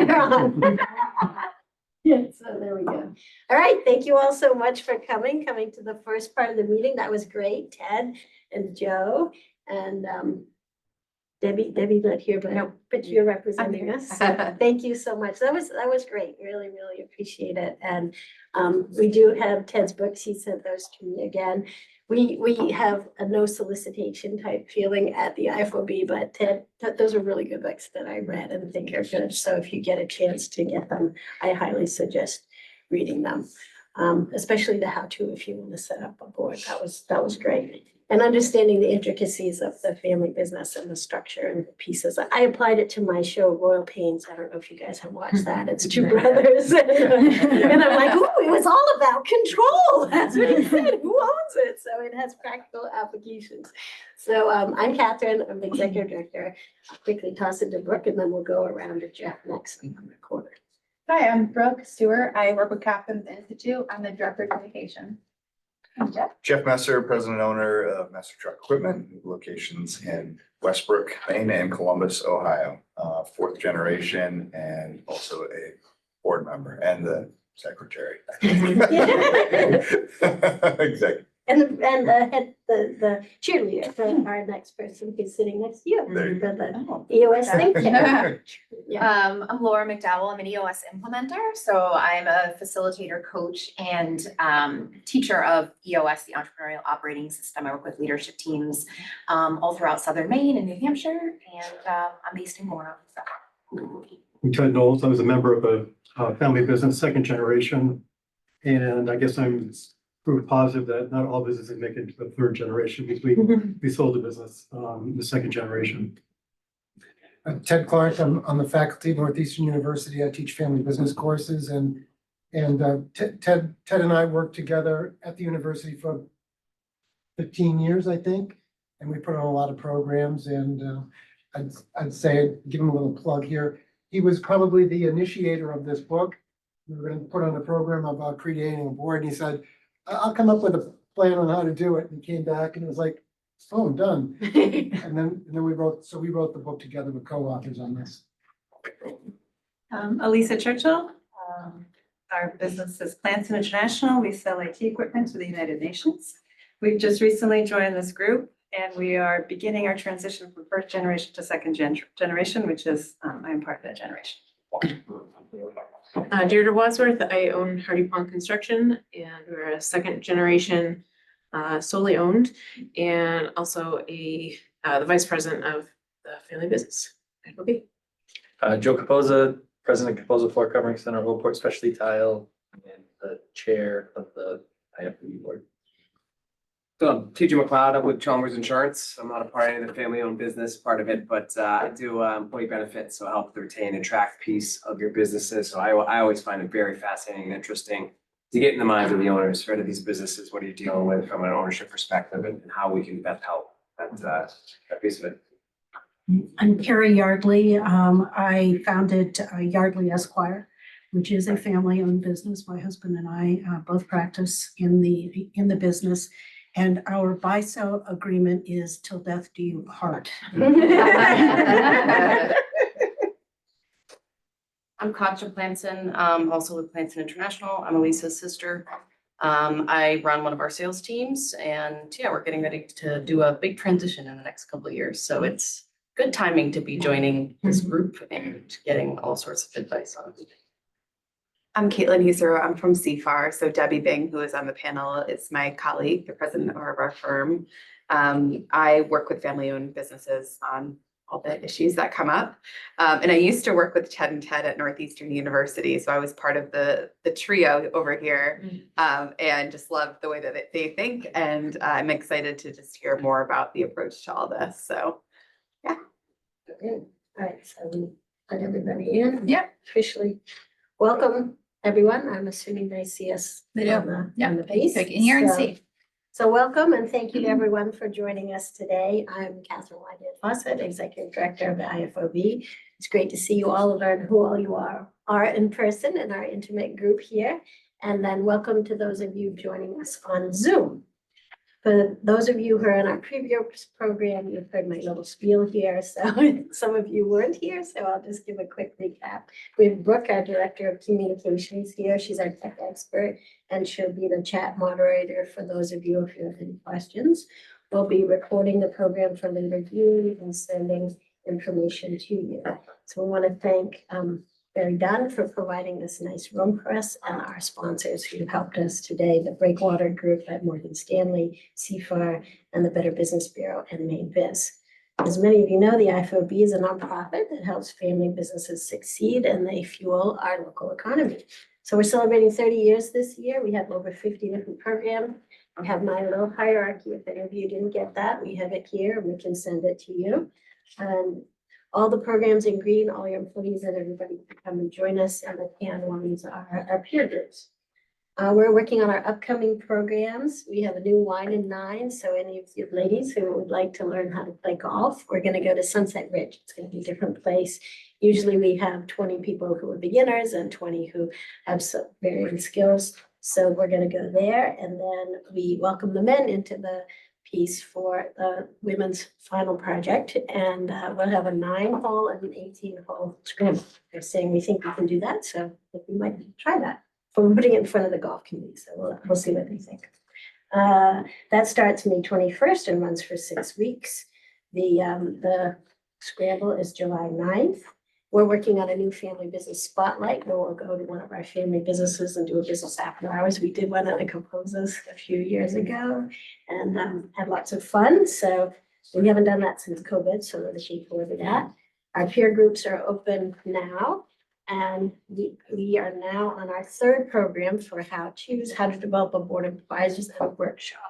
They're on. Yeah, so there we go. All right, thank you all so much for coming to the first part of the meeting. That was great. Ted and Joe and Debbie's not here, but you're representing us. So thank you so much. That was great. Really, really appreciate it. And we do have Ted's books. He sent those to me again. We have a no solicitation type feeling at the IFOB, but Ted, those are really good books that I read and think are good. So if you get a chance to get them, I highly suggest reading them. Especially the how-to if you want to set up a board. That was great. And understanding the intricacies of the family business and the structure and the pieces. I applied it to my show, Royal Pains. I don't know if you guys have watched that. It's two brothers. And I'm like, oh, it was all about control. That's what he said. Who owns it? So it has practical applications. So I'm Catherine. I'm the executive director. I'll quickly toss it to Brooke and then we'll go around to Jeff next on the corner. Hi, I'm Brooke Stewart. I work with Captain's Institute. I'm the director of communication. And Jeff? Jeff Messer, president owner of Messer Truck Equipment, locations in Westbrook, Maine and Columbus, Ohio. Fourth generation and also a board member and the secretary. Exactly. And the cheerleader for our next person who's sitting next to you. There you For the EOS think tank. Yeah. I'm Laura McDowell. I'm an EOS implementer. So I'm a facilitator, coach, and teacher of EOS, the Entrepreneurial Operating System. I work with leadership teams all throughout Southern Maine and New Hampshire, and I'm based in Warren. I'm Ted Knowles. I was a member of a family business, second generation. And I guess I'm proof positive that not all businesses make it to the third generation because we sold the business, the second generation. Ted Clark, I'm on the faculty at Northeastern University. I teach family business courses and Ted and I worked together at the university for 15 years, I think. And we put on a lot of programs and I'd say, give him a little plug here. He was probably the initiator of this book. We were going to put on a program about creating a board. And he said, I'll come up with a plan on how to do it. And he came back and it was like, oh, I'm done. And then we wrote the book together with co-authors on this. Elisa Churchill. Our business is Plants International. We sell IT equipment to the United Nations. We've just recently joined this group and we are beginning our transition from first generation to second generation, which is, I'm part of that generation. Deirdre Wadsworth, I own Hardy Pond Construction and we're a second generation solely owned and also the vice president of the family business. IFOB. Joe Capozza, president of Capozza Floor Covering Center, Oldport Specialty Tile, and the chair of the IFOB board. So I'm TJ McLeod. I'm with Chalmers Insurance. I'm not a part of the family-owned business part of it, but I do employee benefits, so I help to retain and track piece of your businesses. So I always find it very fascinating and interesting to get in the minds of the owners for these businesses. What are you dealing with from an ownership perspective, and how we can best help that piece of it. I'm Carrie Yardley. I founded Yardley Esquire, which is a family-owned business. My husband and I both practice in the business. And our buy-sell agreement is till death do you part. I'm Katja Planson, also with Planson International. I'm Elisa's sister. I run one of our sales teams and yeah, we're getting ready to do a big transition in the next couple of years. So it's good timing to be joining this group and getting all sorts of advice on it. I'm Caitlin Husero. I'm from CFAR. So Debbie Bing, who is on the panel, is my colleague, the president of our firm. I work with family-owned businesses on all the issues that come up. And I used to work with Ted and Ted at Northeastern University. So I was part of the trio over here and just love the way that they think. And I'm excited to just hear more about the approach to all this. So, yeah. Good. All right, so we put everybody in. Yeah. Officially welcome, everyone. I'm assuming they see us on the base. They can hear and see. So welcome and thank you to everyone for joining us today. I'm Catherine Wygant Fawcett, Executive Director of the IFOB. It's great to see you all and learn who all you are in person in our intimate group here. And then welcome to those of you joining us on Zoom. For those of you who are in our previous program, you've heard my little spiel here, so some of you weren't here, so I'll just give a quick recap. We have Brooke, our Director of Communications here. She's our tech expert, and she'll be the chat moderator for those of you if you have any questions. We'll be recording the program for later viewing and sending information to you. So we want to thank Barry Dunn for providing this nice room for us and our sponsors who helped us today, the Breakwater Group at Morgan Stanley, CFAR, and the Better Business Bureau and Maine Biz. As many of you know, the IFOB is a nonprofit that helps family businesses succeed and they fuel our local economy. So we're celebrating 30 years this year. We have over 50 different programs. I have my little hierarchy. If any of you didn't get that, we have it here and we can send it to you. And all the programs in green, all your employees and everybody can come and join us, and the tan ones are our peer groups. We're working on our upcoming programs. We have a new wine and nine. So any of you ladies who would like to learn how to play golf, we're going to go to Sunset Ridge. It's going to be a different place. Usually we have 20 people who are beginners and 20 who have some varying skills. So we're going to go there, and then we welcome the men into the piece for the women's final project, and we'll have a 9-hole and an 18-hole scramble. They're saying we think we can do that, so we might try that. But we're putting it in front of the golf committee, so we'll see what they think. That starts May 21st and runs for 6 weeks. The scramble is July 9th. We're working on a new family business spotlight where we'll go to one of our family businesses and do a business after hours. We did one at the Composers a few years ago and had lots of fun. So we haven't done that since COVID, so we're looking forward to that. Our peer groups are open now, and we are now on our 3rd program for how to develop a board of advisors and a workshop.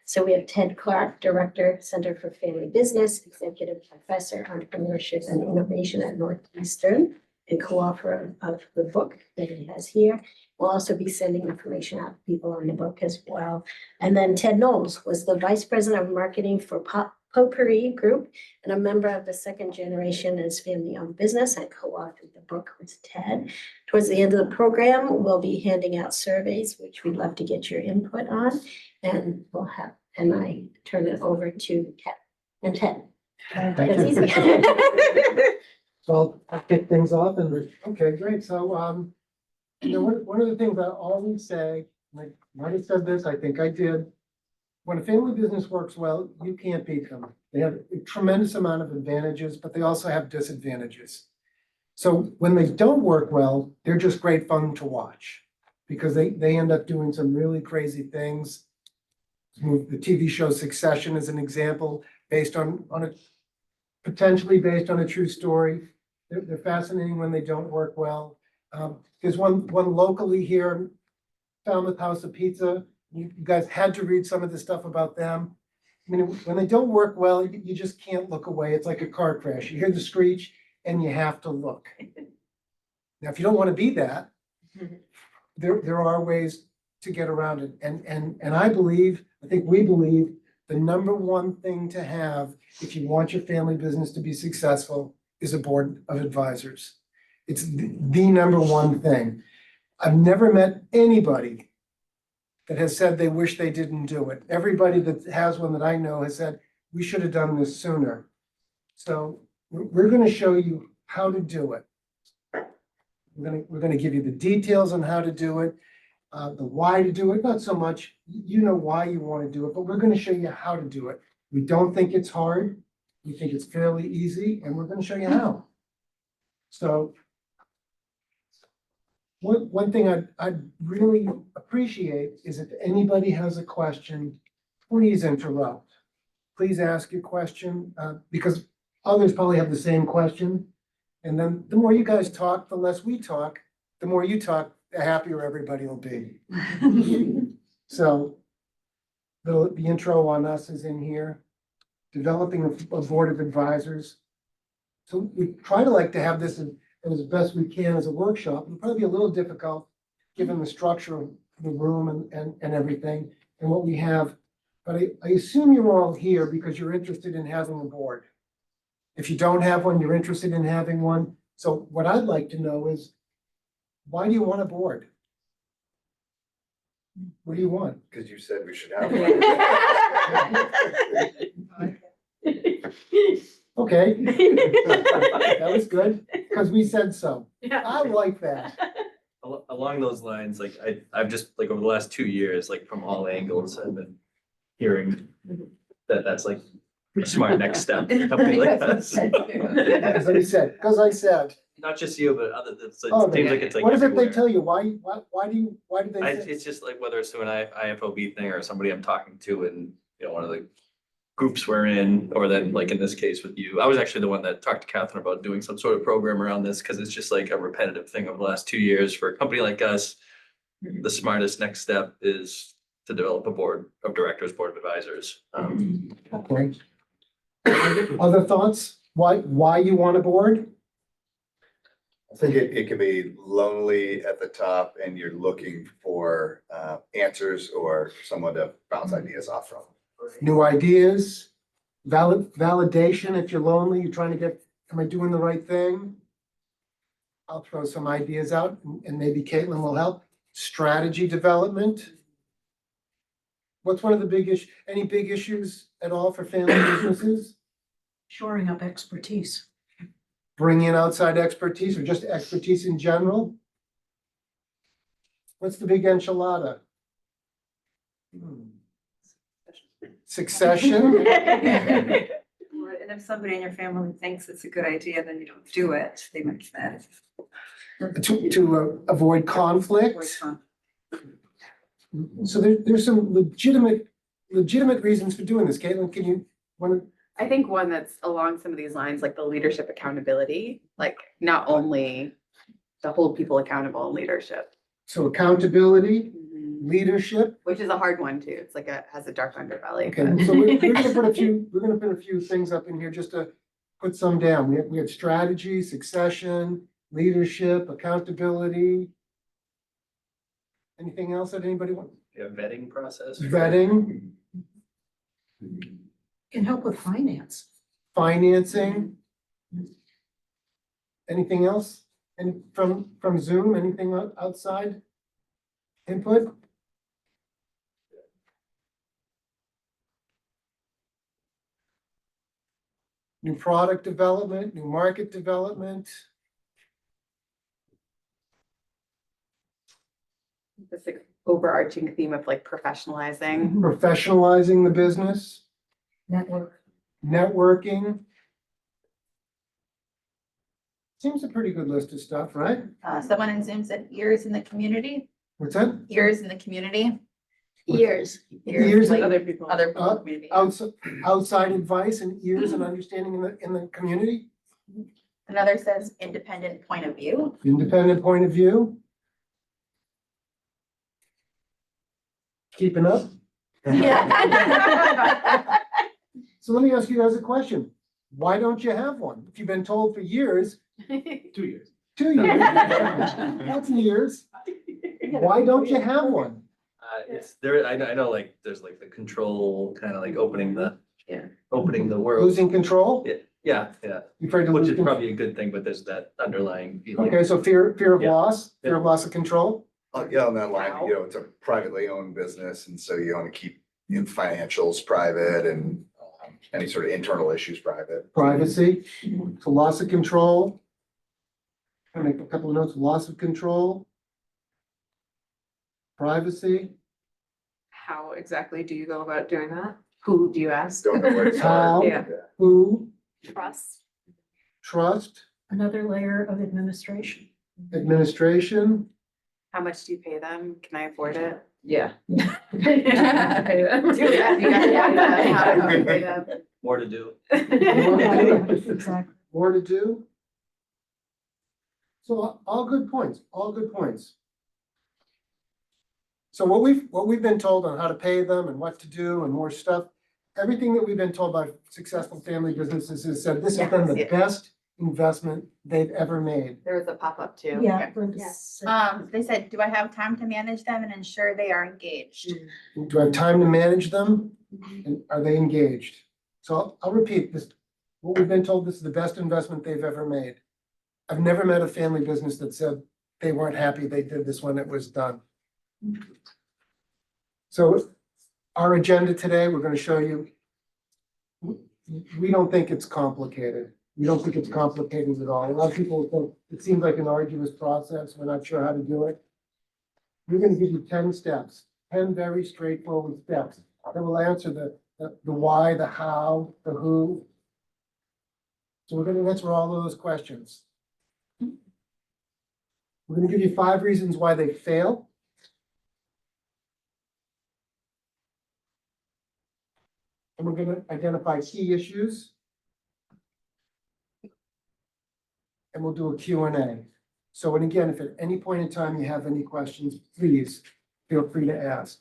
So we have Ted Clark, Director, Center for Family Business, Executive Professor, Entrepreneurship and Innovation at Northeastern, and co-author of the book that he has here. We'll also be sending information out to people on the book as well. And then Ted Knowles was the Vice President of Marketing for Potpourri Group and a member of the 2nd generation as family-owned business. I co-authored the book with Ted. Towards the end of the program, we'll be handing out surveys, which we'd love to get your input on. And I turn it over to Ted. And Ted. Thank That's you. easy. So I'll kick things off and, okay, great. So, one of the things I always say, like, I might have said this, I think I did. When a family business works well, you can't beat them. They have a tremendous amount of advantages, but they also have disadvantages. So when they don't work well, they're just great fun to watch because they end up doing some really crazy things. The TV show Succession is an example based on potentially based on a true story. They're fascinating when they don't work well. There's one locally here, Falmouth House of Pizza. You guys had to read some of the stuff about them. I mean, when they don't work well, you just can't look away. It's like a car crash. You hear the screech and you have to look. Now, if you don't want to be that, there are ways to get around it. And I think we believe the number one thing to have if you want your family business to be successful is a board of advisors. It's the number one thing. I've never met anybody that has said they wish they didn't do it. Everybody that has one that I know has said, we should have done this sooner. So we're going to show you how to do it. We're going to give you the details on how to do it. The why to do it, not so much, you know why you want to do it, but we're going to show you how to do it. We don't think it's hard. We think it's fairly easy, and we're going to show you how. So one thing I'd really appreciate is if anybody has a question, please interrupt. Please ask your question, because others probably have the same question. And then the more you guys talk, the less we talk. The more you talk, the happier everybody will be. So the intro on us is in here. Developing a board of advisors. So we try to like to have this as best we can as a workshop. It'll probably be a little difficult given the structure of the room and everything and what we have. But I assume you're all here because you're interested in having a board. If you don't have one, you're interested in having one. So what I'd like to know is, why do you want a board? What do you want? Because you said we should have Okay, that was good, because we said so. Yeah. I like that. Along those lines, like I've just like over the last 2 years, like from all angles, I've been hearing that that's like a smart next step. for a company like us. Because I said, Not just you, but other, it Oh, seems like it's like what is it they everywhere. tell you? Why do they say? It's just like whether it's through an IFOB thing or somebody I'm talking to in, one of the groups we're in, or then like in this case with you. I was actually the one that talked to Catherine about doing some sort of program around this, because it's just like a repetitive thing over the last 2 years for a company like us. The smartest next step is to develop a board of directors, board of advisors. Okay. Other thoughts? Why you want a board? I think it can be lonely at the top and you're looking for answers or someone to bounce ideas off from. New ideas, validation. If you're lonely, you're trying to get, am I doing the right thing? I'll throw some ideas out and maybe Caitlin will help. Strategy development. What's one of the any big issues at all for family businesses? Shoring up expertise. Bring in outside expertise or just expertise in general? What's the big enchilada? Succession? And if somebody in your family thinks it's a good idea, then you don't do it, they might be mad. To avoid conflict? So there's some legitimate reasons for doing this. Caitlin, can you, I think one that's along some of these lines, like the leadership accountability, like not only to hold people accountable in leadership. so accountability, leadership. Which is a hard one too. It's like has a dark underbelly. Okay, so we're gonna put a few things up in here just to put some down. We have strategy, succession, leadership, accountability. Anything else that anybody wants? Yeah, vetting process. Vetting, Can help with finance. financing. Anything else? And from Zoom, anything outside input? New product development, new market development. This like, overarching theme of like professionalizing. Professionalizing the business, Network. networking. Seems a pretty good list of stuff, right? Someone in Zoom said ears in the community, What's that? ears in the community. Years. Ears like and other people in the community. outside advice and ears and understanding in the community, Another says independent point of view. independent point of view. Keeping up. Yeah. So let me ask you guys a question. Why don't you have one? If you've been told for years, 2 years. 2 years, that's years. Why don't you have one? It's there, I know, like, there's like the control, kind of like opening the world. Losing control? Yeah, You're afraid to which lose is control? probably a good thing, but there's that underlying feeling. Okay, so fear of Yeah. loss, fear of loss of control? Yeah, on that line, it's a privately owned business, and so you want to keep financials private and any sort of internal issues private. Privacy, so loss of control. I'll make a couple of notes, loss of control. Privacy, How exactly do you go about doing that? Who do you ask? Don't know where to start. How? Yeah. who, Trust. trust, Another layer of administration. administration, How much do you pay them? Can I afford it? Yeah. More to do. Exactly. more to do. So all good points, all good points. So what we've been told on how to pay them and what to do and more stuff, everything that we've been told by successful family businesses has said this has been the Yes. best investment they've ever made. There was a pop-up too. Yeah. They said, do I have time to manage them and ensure they are engaged? Do I have time to manage them? And are they engaged? So I'll repeat this. What we've been told, this is the best investment they've ever made. I've never met a family business that said they weren't happy they did this when it was done. So our agenda today, we're gonna show you. We don't think it's complicated. We don't think it's complicated at all. A lot of people think it seems like an arduous process. We're not sure how to do it. We're gonna give you 10 steps, 10 very straightforward steps that will answer the why, the how, the who. So we're gonna answer all of those questions. We're gonna give you 5 reasons why they fail. And we're gonna identify key issues. And we'll do a Q&A. So, and again, if at any point in time you have any questions, please feel free to ask.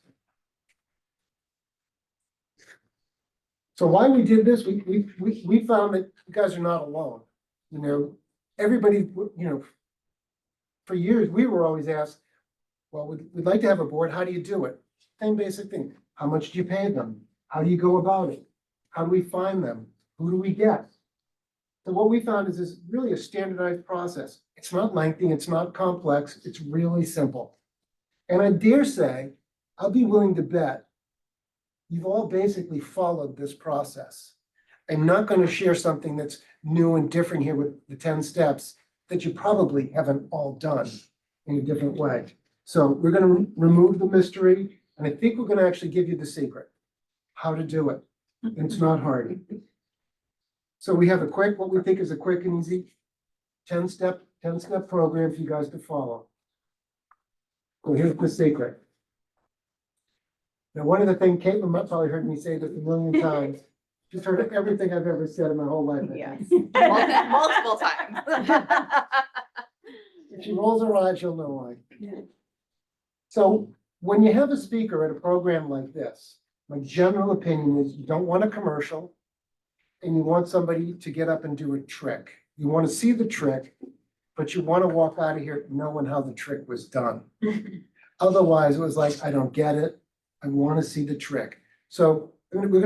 So why we did this, we found that you guys are not alone. You know, everybody, you know, for years, we were always asked, well, we'd like to have a board. How do you do it? Same basic thing. How much do you pay them? How do you go about it? How do we find them? Who do we get? So what we found is this really a standardized process. It's not lengthy, it's not complex, it's really simple. And I dare say, I'll be willing to bet you've all basically followed this process. I'm not going to share something that's new and different here with the 10 steps that you probably haven't all done in a different way. So we're going to remove the mystery, and I think we're going to actually give you the secret, how to do it. It's not hard. So we have what we think is a quick and easy 10-step program for you guys to follow. So here's the secret. Now, one of the things, Caitlin probably heard me say this a million times. She's heard everything I've ever said in my whole life. Yes, multiple times. If she rolls her eyes, she'll know why. So when you have a speaker at a program like this, my general opinion is you don't want a commercial and you want somebody to get up and do a trick. You want to see the trick, but you want to walk out of here knowing how the trick was done. Otherwise, it was like, I don't get it. I want to see the trick. So I think we're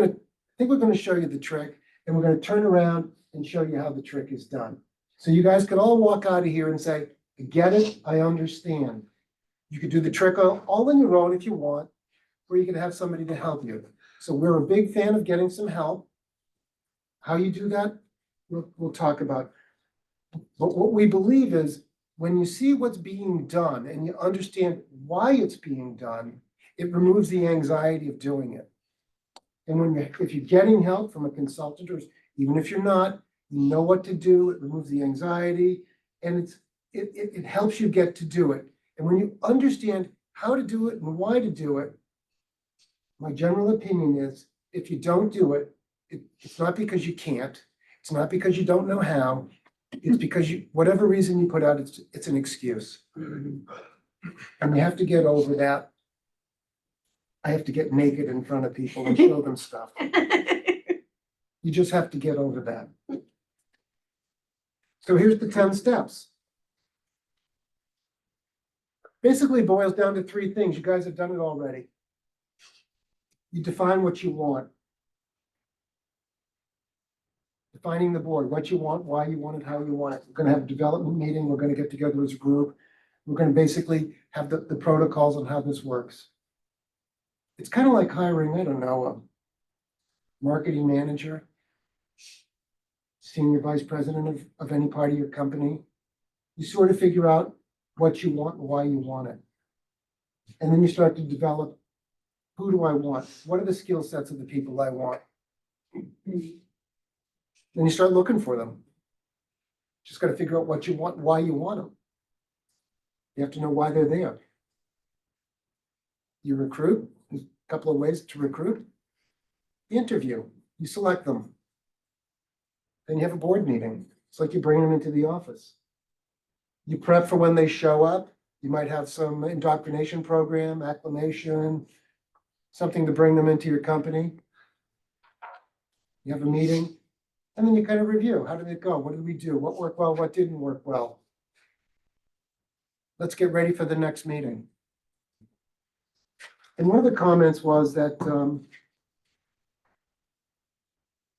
going to show you the trick, and we're going to turn around and show you how the trick is done. So you guys could all walk out of here and say, I get it, I understand. You could do the trick all on your own if you want, or you could have somebody to help you. So we're a big fan of getting some help. How you do that, we'll talk about. But what we believe is when you see what's being done and you understand why it's being done, it removes the anxiety of doing it. And if you're getting help from a consultant, or even if you're not, you know what to do, it removes the anxiety, and it helps you get to do it. And when you understand how to do it and why to do it, my general opinion is if you don't do it, it's not because you can't, it's not because you don't know how, it's because whatever reason you put out, it's an excuse. And we have to get over that. I have to get naked in front of people and show them stuff. You just have to get over that. So here's the 10 steps. Basically boils down to 3 things. You guys have done it already. You define what you want. Defining the board, what you want, why you want it, how you want it. We're going to have a development meeting. We're going to get together as a group. We're going to basically have the protocols on how this works. It's kind of like hiring, I don't know, a marketing manager, senior vice president of any part of your company. You sort of figure out what you want and why you want it. And then you start to develop, who do I want? What are the skill sets of the people I want? Then you start looking for them. Just got to figure out what you want, why you want them. You have to know why they're there. You recruit. There's a couple of ways to recruit. You interview. You select them. Then you have a board meeting. It's like you bring them into the office. You prep for when they show up. You might have some indoctrination program, acclimation, something to bring them into your company. You have a meeting. And then you kind of review. How did it go? What did we do? What worked well? What didn't work well? Let's get ready for the next meeting. And one of the comments was that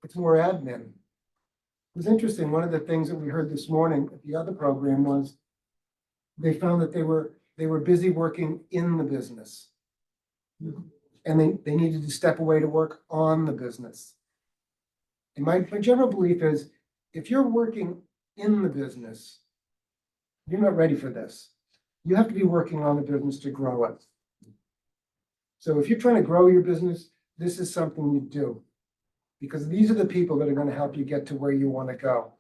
it's more admin. It was interesting. One of the things that we heard this morning at the other program was they found that they were busy working in the business. and they needed to step away to work on the business. And my general belief is, if you're working in the business, you're not ready for this. You have to be working on the business to grow it. So if you're trying to grow your business, this is something you do. Because these are the people that are gonna help you get to where you wanna go.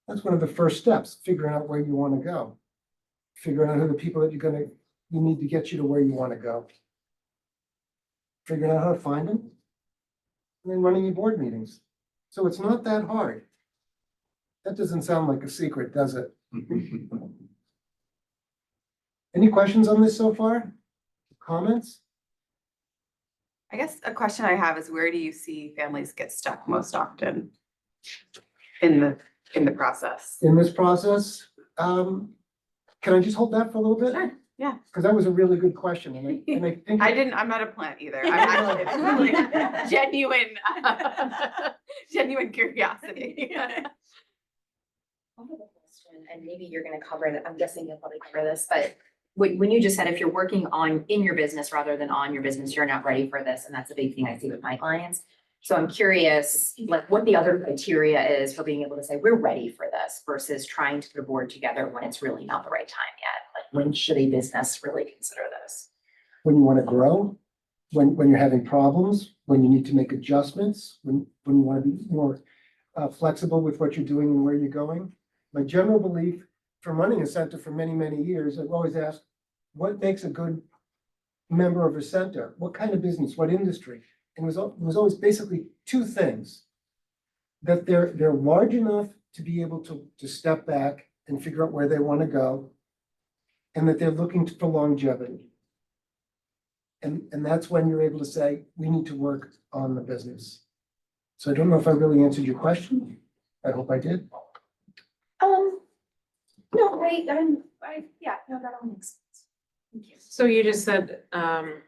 That's one of the first steps, figuring out where you wanna go. Figuring out who the people that you need to get you to where you wanna go. Figuring out how to find them. And then running your board meetings. So it's not that hard. That doesn't sound like a secret, does it? Any questions on this so far? Comments? I guess a question I have is, where do you see families get stuck most often in the process? In this process, can I just hold that for a little bit? Sure, yeah. Because that was a really good question, and I think. I'm not a plant either. I'm actually, it's really genuine curiosity. I'll have a question, and maybe you're gonna cover it, I'm guessing you'll probably cover this, but when you just said if you're working in your business rather than on your business, you're not ready for this, and that's a big thing I see with my clients. So I'm curious, like, what the other criteria is for being able to say, we're ready for this, versus trying to put a board together when it's really not the right time yet. Like, when should a business really consider this? When you want to grow, when you're having problems, when you need to make adjustments, when you want to be more flexible with what you're doing and where you're going. My general belief from running a center for many, many years, I've always asked, what makes a good member of a center? What kind of business, what industry? And it was always basically two things. That they're large enough to be able to step back and figure out where they want to go. And that they're looking for longevity. And that's when you're able to say, we need to work on the business. So I don't know if I really answered your question. I hope I did. No, yeah, no, that all makes sense. Thank you. So you just said, what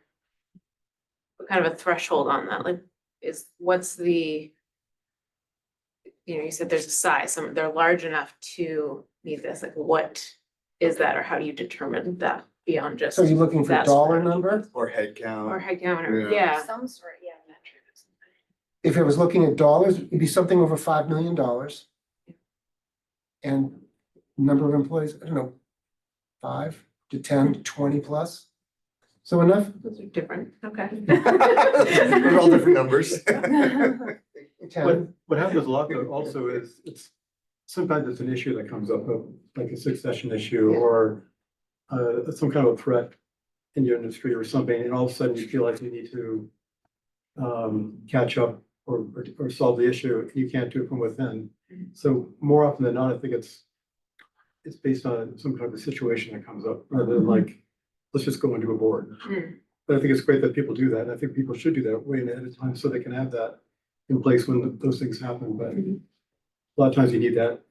kind of a threshold on that, like, what's the, you said there's a size, they're large enough to need this, like, what is that, or how do you determine that beyond just? So you're looking for a that dollar square number? Or head count. Or head count, or, Yeah. yeah. Some sort, yeah, metric or something. If it was looking at dollars, it'd be something over $5 million. And number of employees, I don't know, 5 to 10 to 20 plus. So enough. Those are different, okay. They're all different numbers. 10. What happens a lot though also is sometimes it's an issue that comes up, like a succession issue or some kind of a threat in your industry or something, and all of a sudden you feel like you need to catch up or solve the issue, and you can't do it from within. So more often than not, I think it's based on some kind of a situation that comes up, rather than like, let's just go into a board. But I think it's great that people do that, and I think people should do that way ahead of time, so they can have that in place when those things happen, but a lot of times you need that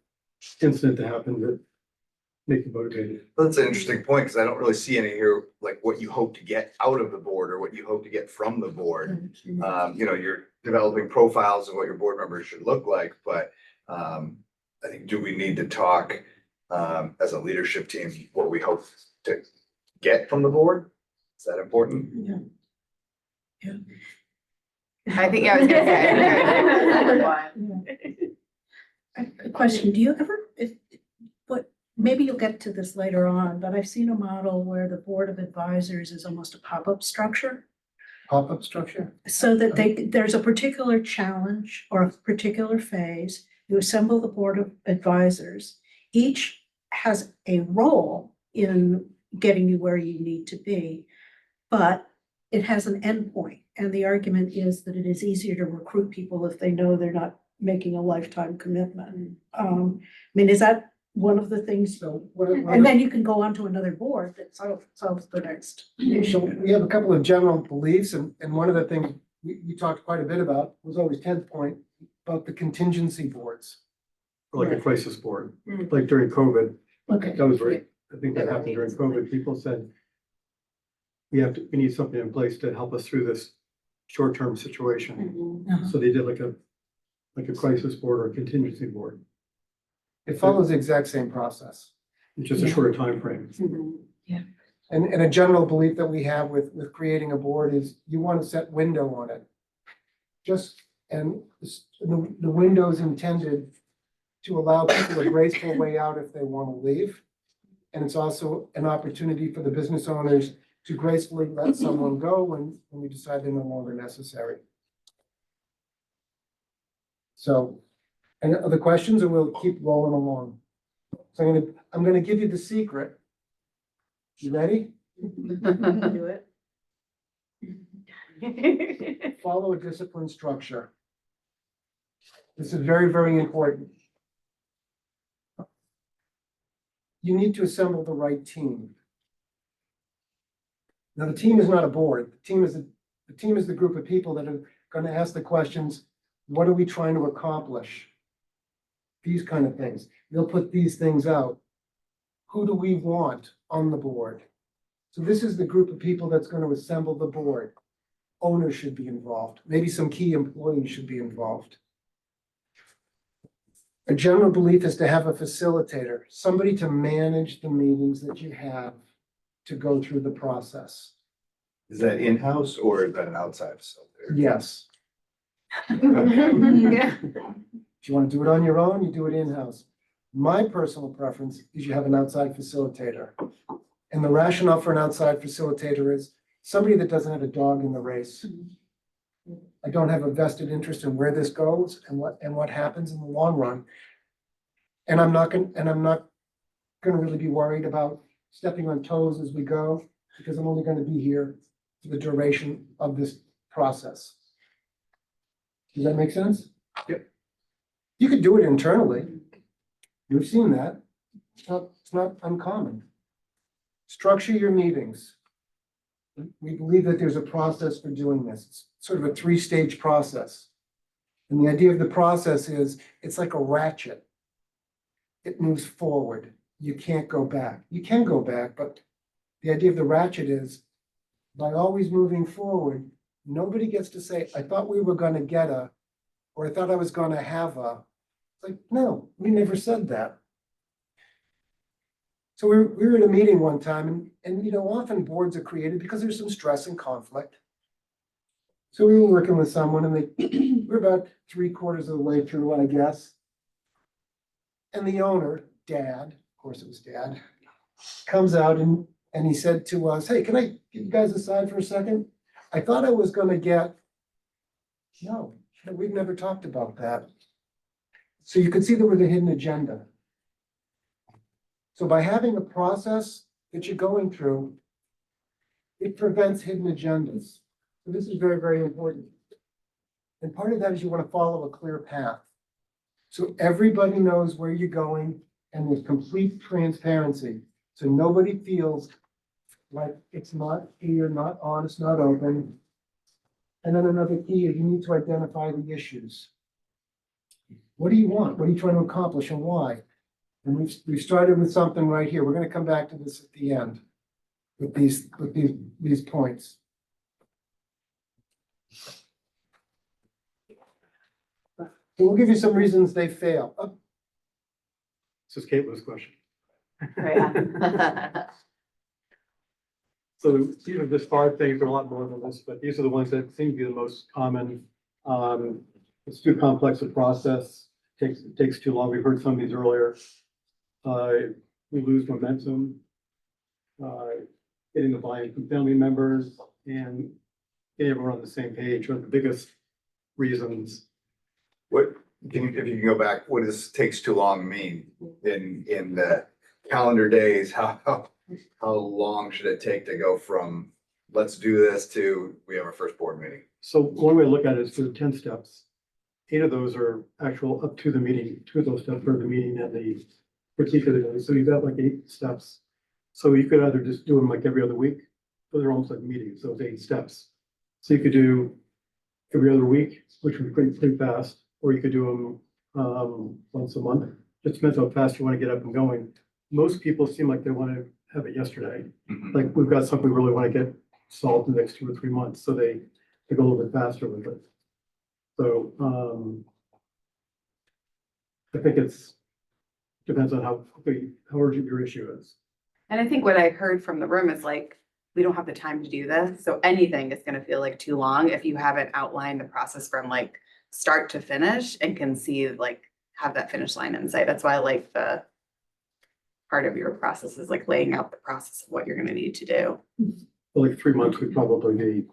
incident to happen to make you motivated. That's an interesting point, because I don't really see any here, like what you hope to get out of the board or what you hope to get from the board. You're developing profiles of what your board members should look like, but I think, do we need to talk as a leadership team, what we hope to get from the board? Is that important? Yeah. I think, I was gonna say. A question, do you ever, maybe you'll get to this later on, but I've seen a model where the board of advisors is almost a pop-up structure. Pop-up structure? So that there's a particular challenge or a particular phase, you assemble the board of advisors. Each has a role in getting you where you need to be, but it has an endpoint. And the argument is that it is easier to recruit people if they know they're not making a lifetime commitment. Is that one of the things? So And then you can go on to another board that solves the next issue. we have a couple of general beliefs, and one of the things we talked quite a bit about was always Ted's point about the contingency boards. Or like a crisis board, like during COVID, Okay. that was right. I think that happened during COVID. People said, we need something in place to help us through this short-term situation. So they did like a crisis board or a contingency board. It follows the exact same process. It's just a shorter time frame. And a general belief that we have with creating a board is you want to set window on it. And the window is intended to allow people a graceful way out if they want to leave. And it's also an opportunity for the business owners to gracefully let someone go when we decide they're no longer necessary. So, any other questions, or we'll keep rolling along? So I'm gonna give you the secret. You ready? Do it. Follow a disciplined structure. This is very, very important. You need to assemble the right team. Now, the team is not a board. The team is the group of people that are going to ask the questions, what are we trying to accomplish? These kind of things. They'll put these things out. Who do we want on the board? So this is the group of people that's going to assemble the board. Owners should be involved. Maybe some key employees should be involved. A general belief is to have a facilitator, somebody to manage the meetings that you have to go through the process. Is that in-house or is that an outside facilitator? Yes. Yeah. If you want to do it on your own, you do it in-house. My personal preference is you have an outside facilitator. And the rationale for an outside facilitator is somebody that doesn't have a dog in the race. I don't have a vested interest in where this goes and what happens in the long run. And I'm not gonna really be worried about stepping on toes as we go, because I'm only gonna be here for the duration of this process. Does that make sense? Yep. You could do it internally. We've seen that. It's not uncommon. Structure your meetings. We believe that there's a process for doing this. It's sort of a 3-stage process. And the idea of the process is it's like a ratchet. It moves forward. You can't go back. You can go back, but the idea of the ratchet is by always moving forward, nobody gets to say, I thought we were going to get a, or I thought I was going to have a. It's like, no, we never said that. So we were at a meeting one time and often boards are created because there's some stress and conflict. So we were working with someone and we're about 3/4 of the way through, I guess. And the owner, Dad, of course it was Dad, comes out and he said to us, hey, can I get you guys aside for a second? I thought I was going to get, no, we've never talked about that. So you could see there was a hidden agenda. So by having a process that you're going through, it prevents hidden agendas. So this is very, very important. And part of that is you want to follow a clear path. So everybody knows where you're going and with complete transparency. So nobody feels like it's not clear, not honest, not open. And then another key is you need to identify the issues. What do you want? What are you trying to accomplish and why? And we've started with something right here. We're going to come back to this at the end with these points. So we'll give you some reasons they fail. Oh, This is Caitlin's question. Right. So these are just hard things, there are a lot more than this, but these are the ones that seem to be the most common. It's too complex a process, it takes too long. We've heard some of these earlier. We lose momentum, getting the buy-in from family members and getting everyone on the same page are the biggest reasons. If you can go back, what does takes too long mean in the calendar days? How long should it take to go from let's do this to we have our first board meeting? So one way to look at it is through 10 steps. 8 of those are actual up to the meeting, 2 of those steps are the meeting and the critique of the day. So you've got like 8 steps. So you could either just do them like every other week, but they're almost like meetings, those 8 steps. So you could do every other week, which would be pretty fast, or you could do them once a month. Just depends how fast you want to get up and going. Most people seem like they want to have it yesterday. Like we've got something we really want to get solved in the next 2 or 3 months, so they go a little bit faster with it. So I think it's depends on how urgent your issue is. And I think what I heard from the room is like, we don't have the time to do this, so anything is gonna feel like too long if you haven't outlined the process from like start to finish and can see like, have that finish line in sight. That's why I like the part of your process is like laying out the process of what you're gonna need to do. Like 3 months would probably be,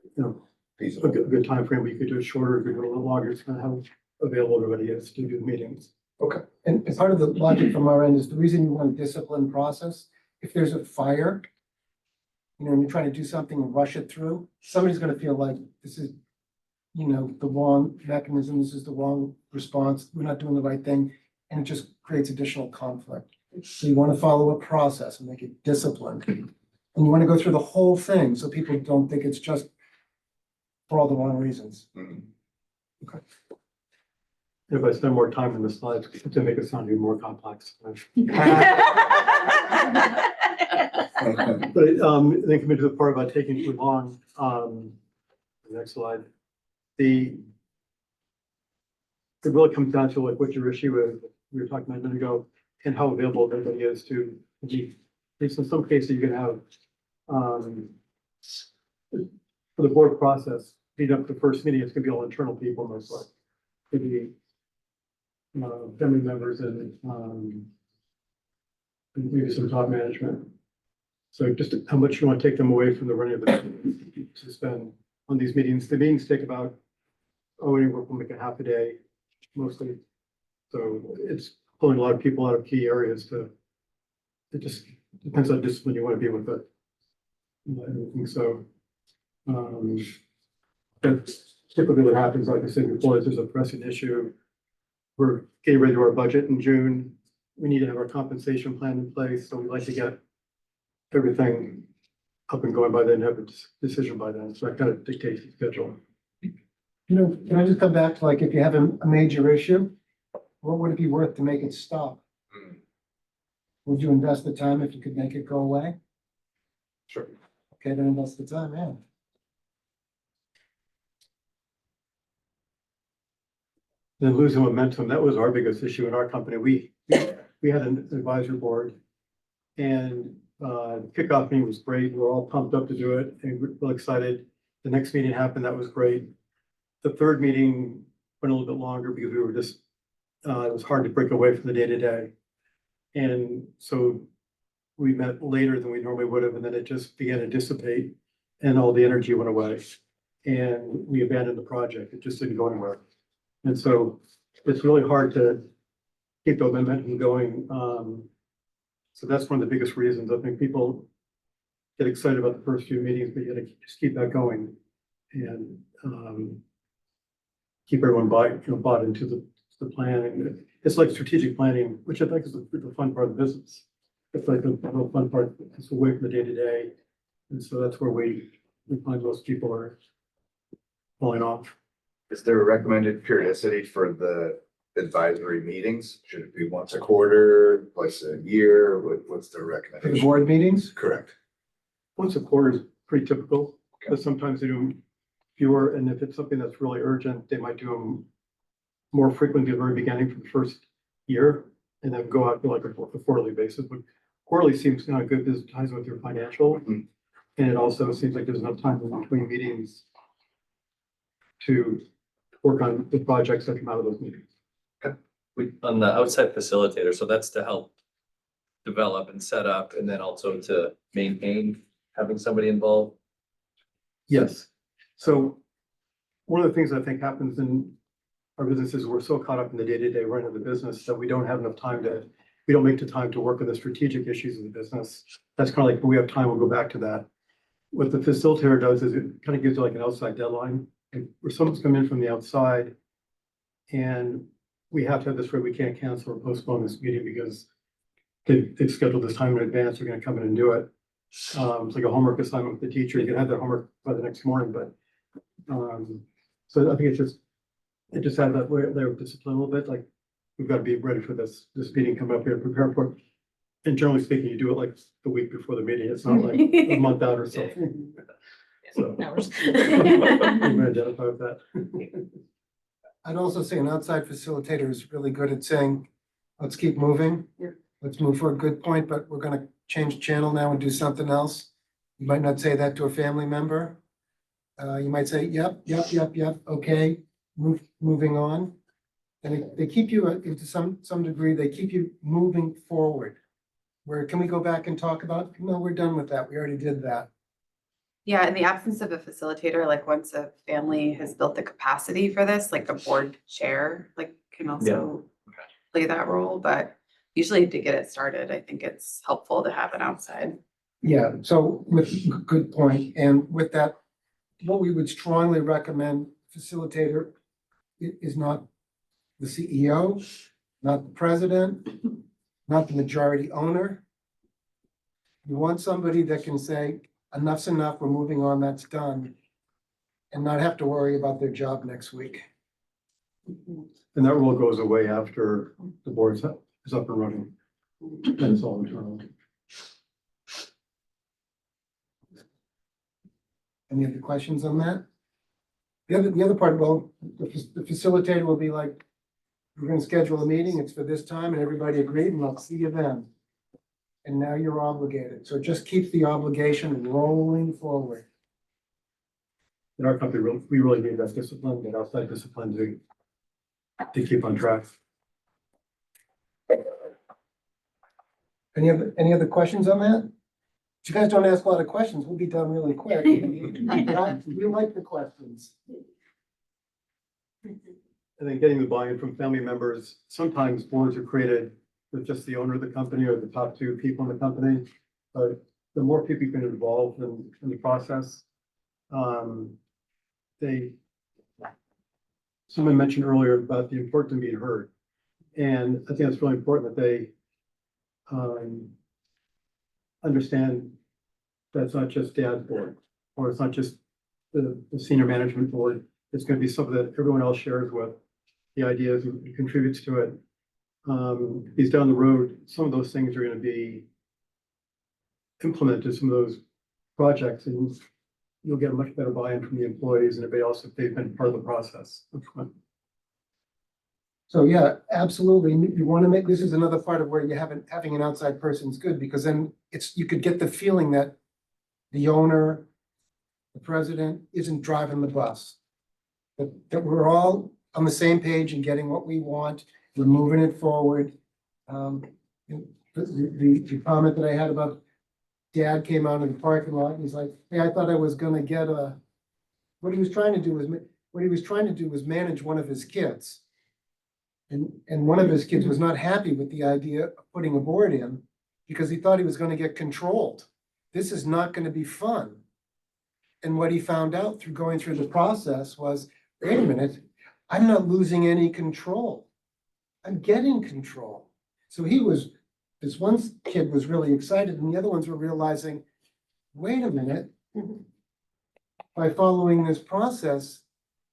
you know, a Feasible. good timeframe. We could do it shorter, we could do it a little longer. It's kind of how available everybody is to do the meetings. And part of the logic from our end is the reason you want a disciplined process, if there's a fire, you know, and you're trying to do something and rush it through, somebody's gonna feel like this is, you know, the wrong mechanism, this is the wrong response, we're not doing the right thing, and it just creates additional conflict. So you wanna follow a process and make it disciplined. And you wanna go through the whole thing, so people don't think it's just for all the wrong reasons. Mhm. If I spend more time in the slides to make it sound even more complex. But then coming to the part about taking too long, the next slide. It really comes down to like what your issue is, we were talking about a minute ago, and how available everybody is to meet. At least in some cases, you can have, for the board process, lead up to the first meeting, it's gonna be all internal people most likely. Could be family members and maybe some top management. So just how much you want to take them away from the running of the business to spend on these meetings. The meetings take about, anywhere from like a half a day mostly. So it's pulling a lot of people out of key areas it just depends on discipline you want to be with it. And so, that's typically what happens, like I said before, is there's a pressing issue. We're getting ready to do our budget in June. We need to have our compensation plan in place, so we'd like to get everything up and going by then, have a decision by then. So that kind of dictates the schedule. You know, can I just come back to like, if you have a major issue, what would it be worth to make it stop? Mm. Would you invest the time if you could make it go away? Sure. Okay, then invest the time, yeah. Then losing momentum, that was our biggest issue in our company. We had an advisory board and kickoff meeting was great. We were all pumped up to do it and we're really excited. The next meeting happened, that was great. The third meeting went a little bit longer because we were just, it was hard to break away from the day-to-day. And so we met later than we normally would have, and then it just began to dissipate and all the energy went away. And we abandoned the project. It just didn't go anywhere. And so it's really hard to keep the momentum going. So that's one of the biggest reasons. I think people get excited about the first few meetings, but you gotta just keep that going and keep everyone bought into the plan. And it's like strategic planning, which I think is the fun part of the business. It's like the real fun part. It's away from the day-to-day. And so that's where we find most people are falling off. Is there a recommended periodicity for the advisory meetings? Should it be once a quarter, twice a year? What's the For the recommendation? board meetings, Correct. Once a quarter is pretty typical, but sometimes they do fewer. And if it's something that's really urgent, they might do them more frequently at the very beginning for the first year and then go out to like a quarterly basis. But quarterly seems kind of good because it ties with your financial. Mhm. And it also seems like there's enough time in between meetings to work on the projects that come out of those meetings. On the outside facilitator, so that's to help develop and set up and then also to maintain having somebody involved. Yes. So one of the things I think happens in our businesses, we're so caught up in the day-to-day run of the business that we don't have enough time we don't make the time to work on the strategic issues of the business. That's kind of like when we have time, we'll go back to that. What the facilitator does is it kind of gives you like an outside deadline. And where someone's come in from the outside and we have to have this where we can't cancel or postpone this meeting because they've scheduled this time in advance, they're gonna come in and do it. It's like a homework assignment with the teacher, you can have that homework by the next morning, but so I think it just had that layer of discipline a little bit, like we've got to be ready for this meeting coming up here, prepare for it. And generally speaking, you do it like the week before the meeting, it's not like a month out or something. So Hours. I'm gonna identify with that. I'd also say an outside facilitator is really good at saying, let's keep moving. let's move for a good point, but we're gonna change channel now and do something else. You might not say that to a family member. You might say, yep, okay, moving on. And they keep you, to some degree, they keep you moving forward. Where, can we go back and talk about, no, we're done with that, we already did that. Yeah, in the absence of a facilitator, like once a family has built the capacity for this, like a board chair, like can also play that role, but usually to get it started, I think it's helpful to have an outside. Yeah, so with, good point, and with that, what we would strongly recommend facilitator is not the CEO, not the president, not the majority owner. You want somebody that can say, enough's enough, we're moving on, that's done, and not have to worry about their job next week. And that rule goes away after the board is up and running. And it's all internal. Any other questions on that? The other part, well, the facilitator will be like, we're gonna schedule a meeting, it's for this time, and everybody agreed, and I'll see you then. And now you're obligated, so just keep the obligation rolling forward. In our company, we really need that discipline, that outside discipline to keep on track. Any other questions on that? If you guys don't ask a lot of questions, we'll be done really quick. We like the questions. And then getting the buy-in from family members. Sometimes boards are created with just the owner of the company or the top two people in the company. But the more people you can involve in the process, someone mentioned earlier about the importance of being heard. And I think it's really important that they understand that it's not just dad's board, or it's not just the senior management board. It's going to be something that everyone else shares with the ideas and contributes to it. Because down the road, some of those things are going to be implemented, some of those projects, and you'll get a much better buy-in from the employees and everybody else if they've been part of the process. So yeah, absolutely. You want to make, this is another part of where having an outside person is good, because then you could get the feeling that the owner, the president isn't driving the bus. That we're all on the same page and getting what we want, we're moving it forward. The comment that I had about dad came out of the parking lot and he's like, hey, I thought I was gonna get what he was trying to do was manage one of his kids. And one of his kids was not happy with the idea of putting a board in because he thought he was gonna get controlled. This is not gonna be fun. And what he found out through going through the process was, wait a minute, I'm not losing any control. I'm getting control. So this one kid was really excited and the other ones were realizing, wait a minute, by following this process,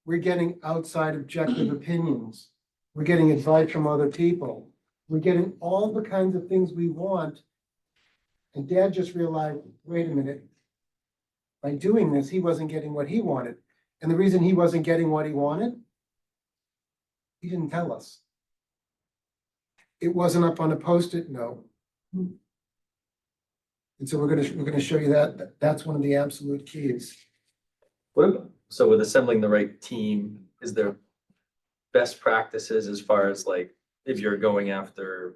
we're getting outside objective opinions. We're getting advice from other people. We're getting all the kinds of things we want. And dad just realized, wait a minute, by doing this, he wasn't getting what he wanted. And the reason he wasn't getting what he wanted, he didn't tell us. It wasn't up on a Post-it note. And so we're gonna show you that. That's one of the absolute keys. So with assembling the right team, is there best practices as far as like, if you're going after,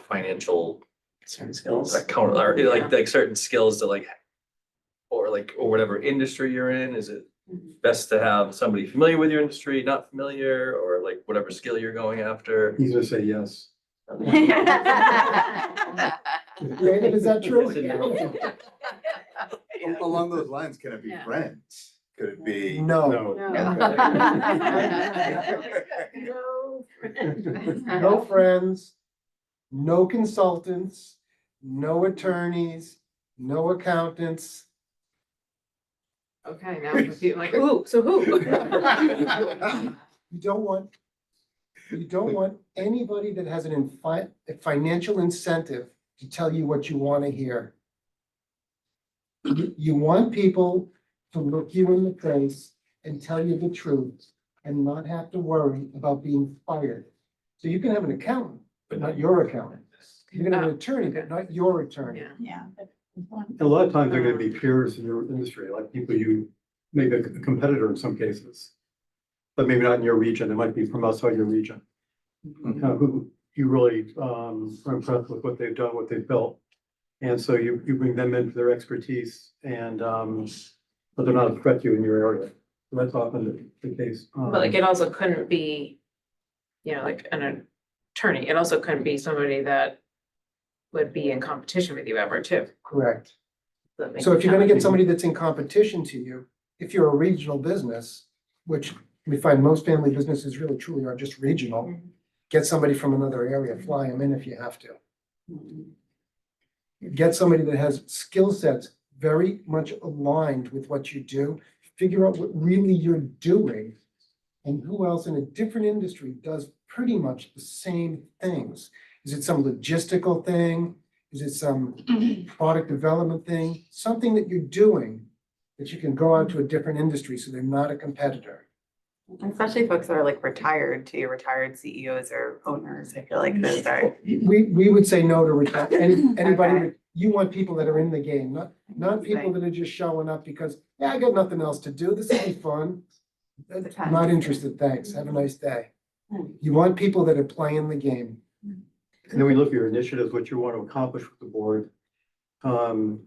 financial Certain skills. account, or like certain skills to like, or whatever industry you're in, is it best to have somebody familiar with your industry, not familiar, or like whatever skill you're going after? He's gonna say yes. David, is that true? Along those lines, can it be Yeah. friends? Could it be? No, no friends, no consultants, no attorneys, no accountants. Okay, now I'm confused. Like, who? So who? You don't want anybody that has a financial incentive to tell you what you want to hear. You want people to look you in the face and tell you the truth and not have to worry about being fired. So you can have an accountant but not your accountant. You're gonna have an attorney, but not your attorney. Yeah. Yeah. And a lot of times they're gonna be peers in your industry, like people you, maybe a competitor in some cases. But maybe not in your region, it might be from outside your region. Who you really are impressed with what they've done, what they've built. And so you bring them in for their expertise and, but they're not a threat to you in your area. That's often the case. But like it also couldn't be, like an attorney. It also couldn't be somebody that would be in competition with you ever too. Correct. That makes So if it you're gonna sound get somebody that's in competition to you, if you're a regional business, which we find most family businesses really truly are just regional, get somebody from another area, fly them in if you have to. Get somebody that has skill sets very much aligned with what you do, figure out what really you're doing. And who else in a different industry does pretty much the same things? Is it some logistical thing? Is it some product development thing? Something that you're doing that you can go out to a different industry so they're not a competitor. Especially folks that are like retired too, retired CEOs or owners. I feel like those are. We would say no to retire, anybody, Okay. you want people that are in the game, not people that are just showing up because, yeah, I got nothing else to do, this will be fun. I'm not interested, thanks, have a nice day. You want people that are playing the game. And then we look at your initiatives, what you want to accomplish with the board. They'll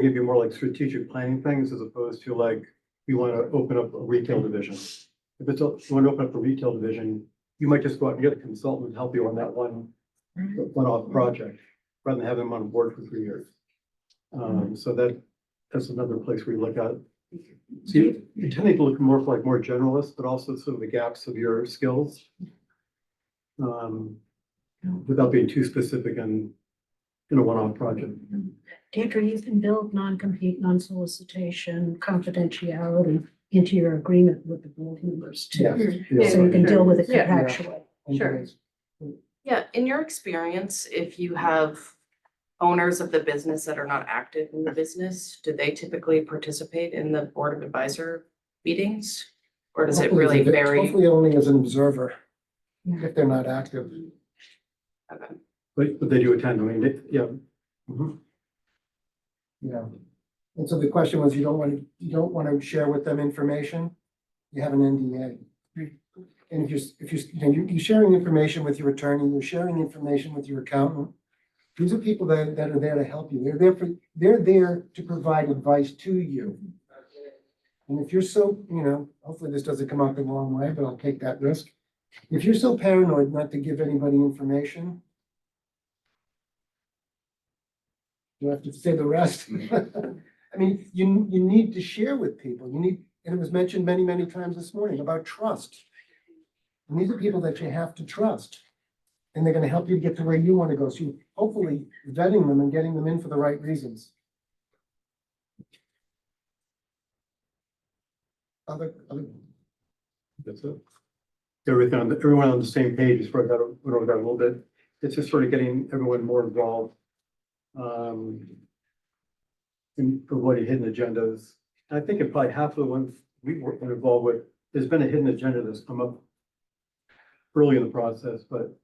give you more like strategic planning things as opposed to like, we want to open up a retail division. If it's, you want to open up a retail division, you might just go out and get a consultant to help you on that one-off project, rather than have them on board for 3 years. So that's another place where you look at. So you're tending to look more for like more generalist, but also some of the gaps of your skills. Without being too specific in a one-off project. Deirdre, you can build non-compete, non-solicitation, confidentiality into your agreement with the board members too. Yes. So you can deal with it Yeah. contractually. Sure. Yeah, in your experience, if you have owners of the business that are not active in the business, do they typically participate in the board of advisor meetings? Or does it really vary? Hopefully only as an observer, if they're not active. Okay. But they do attend, I mean, yeah. Mhm. Yeah, and so the question was, you don't want to share with them information, you have an NDA. And you're sharing information with your attorney, you're sharing information with your accountant. These are people that are there to help you, they're there to provide advice to you. And if you're so, hopefully this doesn't come out the wrong way, but I'll take that risk. If you're so paranoid not to give anybody information, you have to say the rest. I mean, you need to share with people. And it was mentioned many, many times this morning about trust. And these are people that you have to trust. And they're gonna help you get to where you want to go. So you hopefully vetting them and getting them in for the right reasons. That's it. Everyone on the same page as far as that, went over that a little bit. It's just sort of getting everyone more involved. In avoiding hidden agendas. I think in probably half of the ones we've been involved with, there's been a hidden agenda that's come up early in the process, but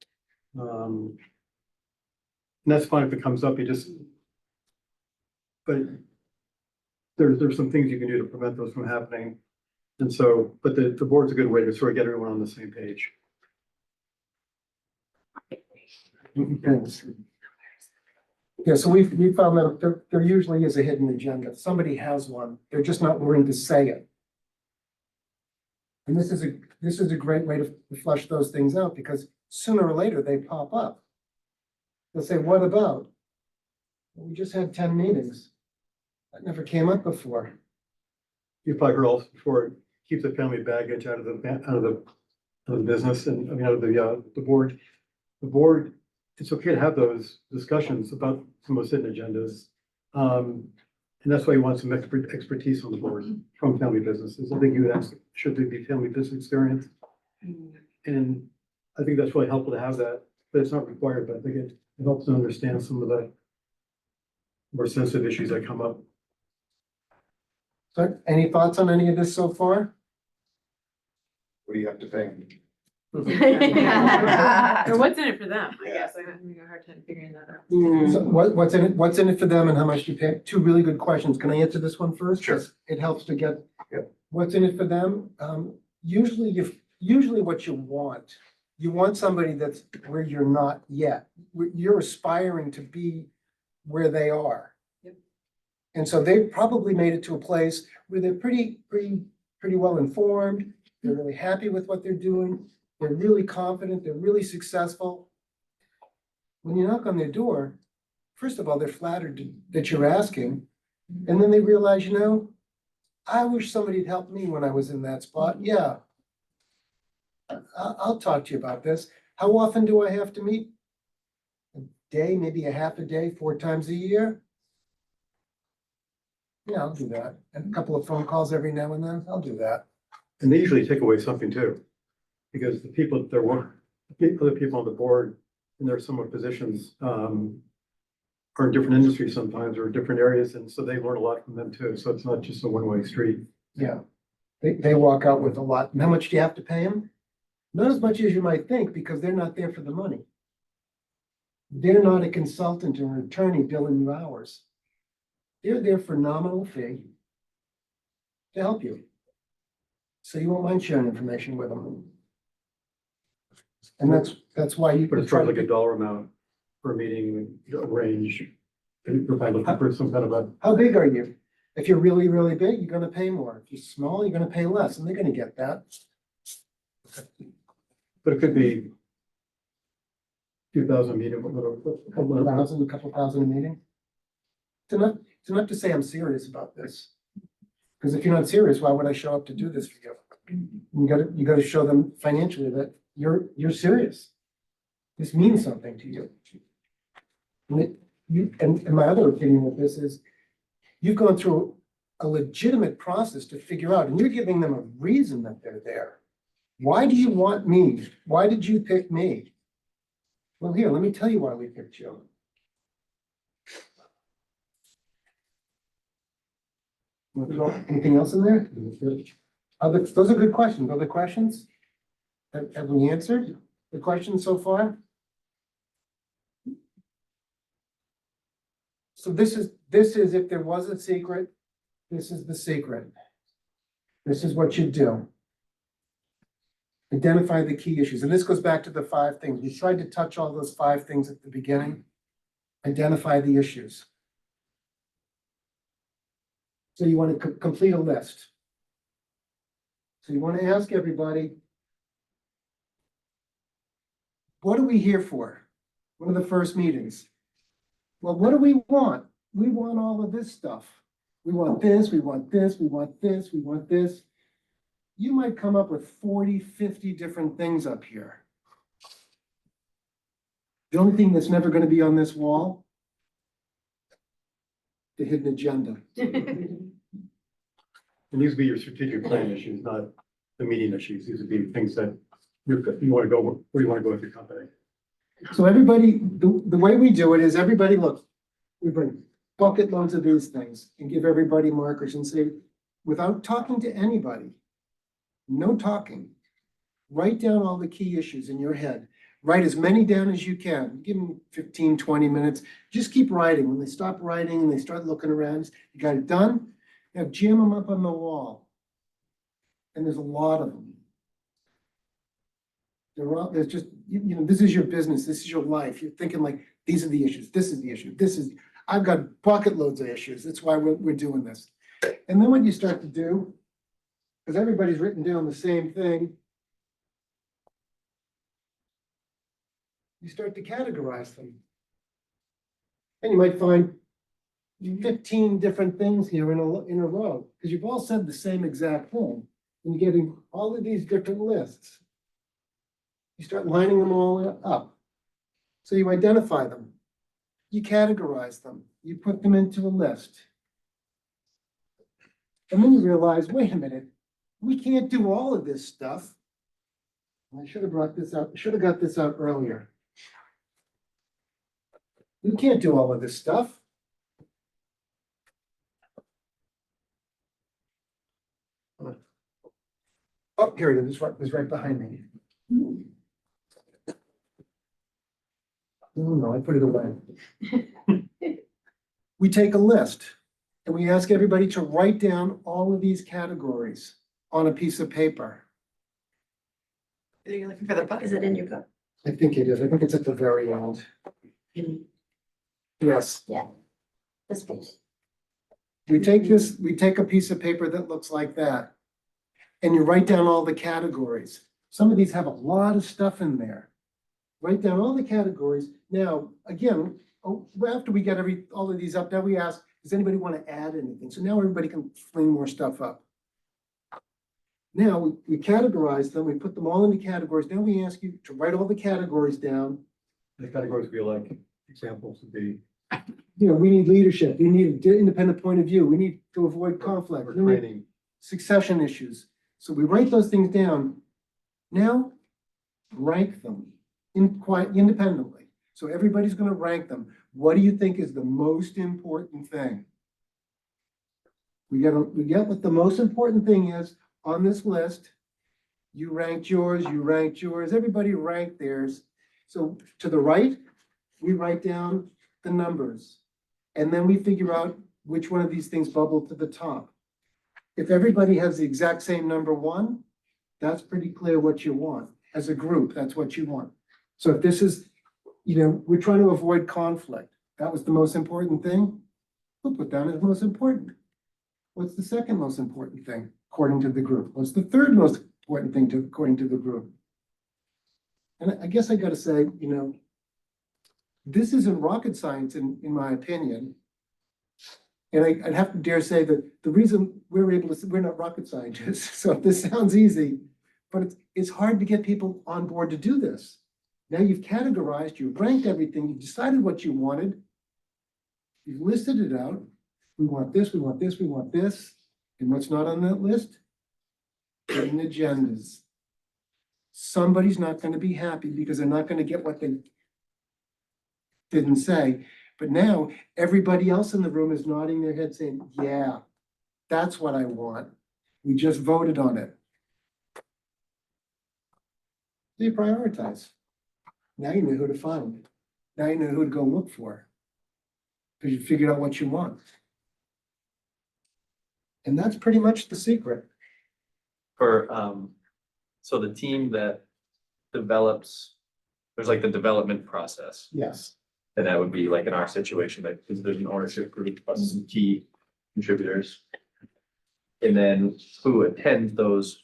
and that's fine if it comes up, but there's some things you can do to prevent those from happening. And so, but the board's a good way to sort of get everyone on the same page. Yeah, so we found that there usually is a hidden agenda. Somebody has one. They're just not willing to say it. And this is a great way to flush those things out because sooner or later they pop up. They'll say, what about? Well, we just had 10 meetings. That never came up before. You've probably heard also before, keep the family baggage out of the business and I mean, out of the board. The board, it's okay to have those discussions about some of those hidden agendas. And that's why you want some expertise on the board from family businesses. I think you would ask, should there be family business experience? And I think that's really helpful to have that, but it's not required, but I think it helps to understand some of the more sensitive issues that come up. So any thoughts on any of this so far? What do you have to pay? Or what's in it for them, I guess, I'm having a hard time figuring that out. So what's in it for them and how much do you pay? Two really good questions. Can I answer this one first? Sure. 'Cause it helps to get. Yep. What's in it for them? Usually what you want somebody that's where you're not yet. You're aspiring to be where they are. Yep. And so they've probably made it to a place where they're pretty well informed. They're really happy with what they're doing. They're really confident. They're really successful. When you knock on their door, first of all, they're flattered that you're asking. And then they realize, I wish somebody'd helped me when I was in that spot. Yeah. I'll talk to you about this. How often do I have to meet? A day, maybe a half a day, 4 times a year? Yeah, I'll do that. And a couple of phone calls every now and then. I'll do that. And they usually take away something too. Because the people that they're other people on the board in their similar positions, are in different industries sometimes or different areas. And so they learn a lot from them too. So it's not just a one-way street. Yeah. They walk out with a lot. And how much do you have to pay them? Not as much as you might think, because they're not there for the money. They're not a consultant or an attorney billing you hours. They're there for nominal fee to help you. So you won't mind sharing information with them. And that's why you. But as far as like a dollar amount per meeting, a range, you're probably looking for some kind of a. How big are you? If you're really, really big, you're gonna pay more. If you're small, you're gonna pay less, and they're gonna get that. But it could be 2,000 a meeting, A couple thousand a meeting. It's enough to say I'm serious about this. Because if you're not serious, why would I show up to do this for you? You gotta show them financially that you're serious. This means something to you. And my other opinion of this is, you've gone through a legitimate process to figure out, and you're giving them a reason that they're there. Why do you want me? Why did you pick me? Well, here, let me tell you why we picked you. Anything else in there? Those are good questions. Other questions? Have we answered the questions so far? So this is if there was a secret, this is the secret. This is what you do. Identify the key issues. And this goes back to the 5 things. We tried to touch all those 5 things at the beginning. Identify the issues. So you want to complete a list. So you want to ask everybody, what are we here for? One of the first meetings. Well, what do we want? We want all of this stuff. We want this, we want this, we want this, we want this. You might come up with 40, 50 different things up here. The only thing that's never going to be on this wall, the hidden agenda. And these would be your strategic plan issues, not the meeting issues. These would be things that you want to go, where you want to go with your company. So everybody, the way we do it is everybody, look, we bring bucket loads of these things and give everybody markers and say, without talking to anybody, no talking, write down all the key issues in your head. Write as many down as you can. Give them 15, 20 minutes. Just keep writing. When they stop writing and they start looking around, you got it done. Now jam them up on the wall. And there's a lot of them. There's just, this is your business. This is your life. You're thinking like, these are the issues. This is the issue. I've got bucket loads of issues. That's why we're doing this. And then what you start to do, because everybody's written down the same thing, you start to categorize them. And you might find 15 different things here in a row, because you've all said the same exact thing. And you're getting all of these different lists. You start lining them all up. So you identify them. You categorize them. You put them into a list. And then you realize, wait a minute, we can't do all of this stuff. I should have brought this up, should have got this out earlier. We can't do all of this stuff. Oh, here it is, it's right behind me. No, I put it away. We take a list and we ask everybody to write down all of these categories on a piece of paper. Are you looking for the book? Is it in your book? I think it is. I think it's at the very end. Yes. This page. We take a piece of paper that looks like that. And you write down all the categories. Some of these have a lot of stuff in there. Write down all the categories. Now, again, after we get all of these up, now we ask, does anybody want to add anything? So now everybody can fling more stuff up. Now we categorize them, we put them all into categories. Now we ask you to write all the categories down. The categories would be like, examples would be, We need leadership, we need an independent point of view, we need to avoid conflict, or we need training. succession issues. So we write those things down. Now, rank them independently. So everybody's gonna rank them. What do you think is the most important thing? We get what the most important thing is on this list. You ranked yours, everybody ranked theirs. So to the right, we write down the numbers. And then we figure out which one of these things bubble to the top. If everybody has the exact same number one, that's pretty clear what you want. As a group, that's what you want. So if this is, we're trying to avoid conflict. That was the most important thing. We'll put down as most important. What's the second most important thing, according to the group? What's the third most important thing according to the group? And I guess I gotta say, this isn't rocket science in my opinion. And I'd have to dare say that the reason we're not rocket scientists, so this sounds easy, but it's hard to get people on board to do this. Now you've categorized, you've ranked everything, you've decided what you wanted. You've listed it out. We want this, we want this, we want this. And what's not on that list? Hidden agendas. Somebody's not going to be happy because they're not going to get what they didn't say. But now everybody else in the room is nodding their head saying, yeah, that's what I want. We just voted on it. So you prioritize. Now you know who to find. Now you know who to go look for. Because you figured out what you want. And that's pretty much the secret. So the team that develops, there's like the development process. Yes. And that would be like in our situation, like, because there's an ownership group plus some key contributors. And then who attends those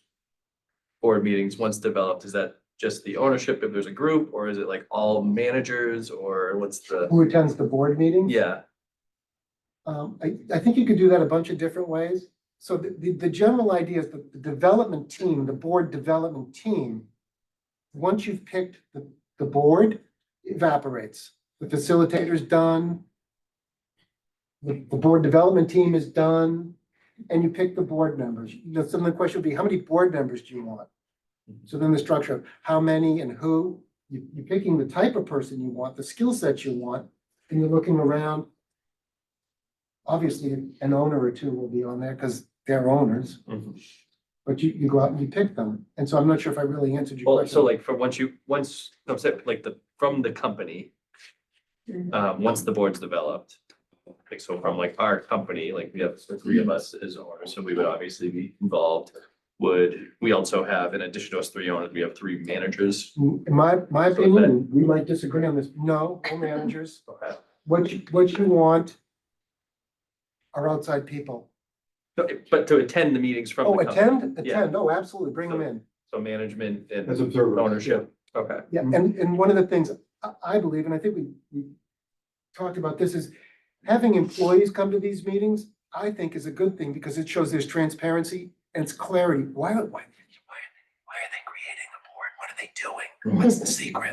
board meetings once developed? Is that just the ownership if there's a group, or is it like all managers, or what's the? Who attends the board meetings? Yeah, I think you could do that a bunch of different ways. So the general idea is that the development team, the board development team, once you've picked the board, evaporates. The facilitator's done. The board development team is done, and you pick the board members. Some of the question would be, how many board members do you want? So then the structure of how many and who, you're picking the type of person you want, the skill set you want, and you're looking around. Obviously, an owner or two will be on there because they're owners. But you go out and you pick them. And so I'm not sure if I really answered your well, question. so like for from the company, once the board's developed. Like, so from like our company, like we have the three of us as owners, so we would obviously be involved. We also have, in addition to us three owners, we have three managers. In my opinion, we might disagree on this. No managers. Okay. What you want are outside people. But to attend the meetings from the company. Attend. Oh, absolutely. Bring them in. So management and As observers. ownership. Okay. Yeah, and one of the things I believe, and I think we talked about this, is having employees come to these meetings, I think is a good thing because it shows there's transparency and it's clarity. Why are they creating a board? What are they doing? What's the secret?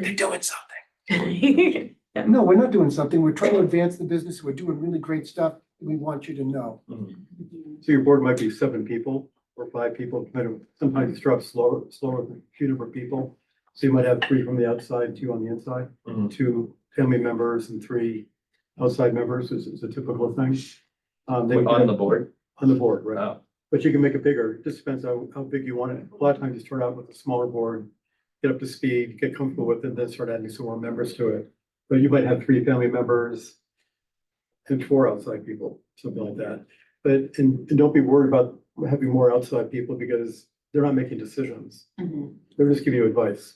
They're doing something. No, we're not doing something. We're trying to advance the business. We're doing really great stuff. We want you to know. So your board might be 7 people or 5 people, sometimes you start slower with a few different people. So you might have 3 from the outside, 2 on the inside, 2 family members and 3 outside members is a typical thing. On the board? On the board, right. Oh. But you can make it bigger. It just depends how big you want it. A lot of times you start out with a smaller board get up to speed, get comfortable with it, then start adding some more members to it. But you might have 3 family members and 4 outside people, something like that. But, and don't be worried about having more outside people because they're not making decisions. They're just giving you advice.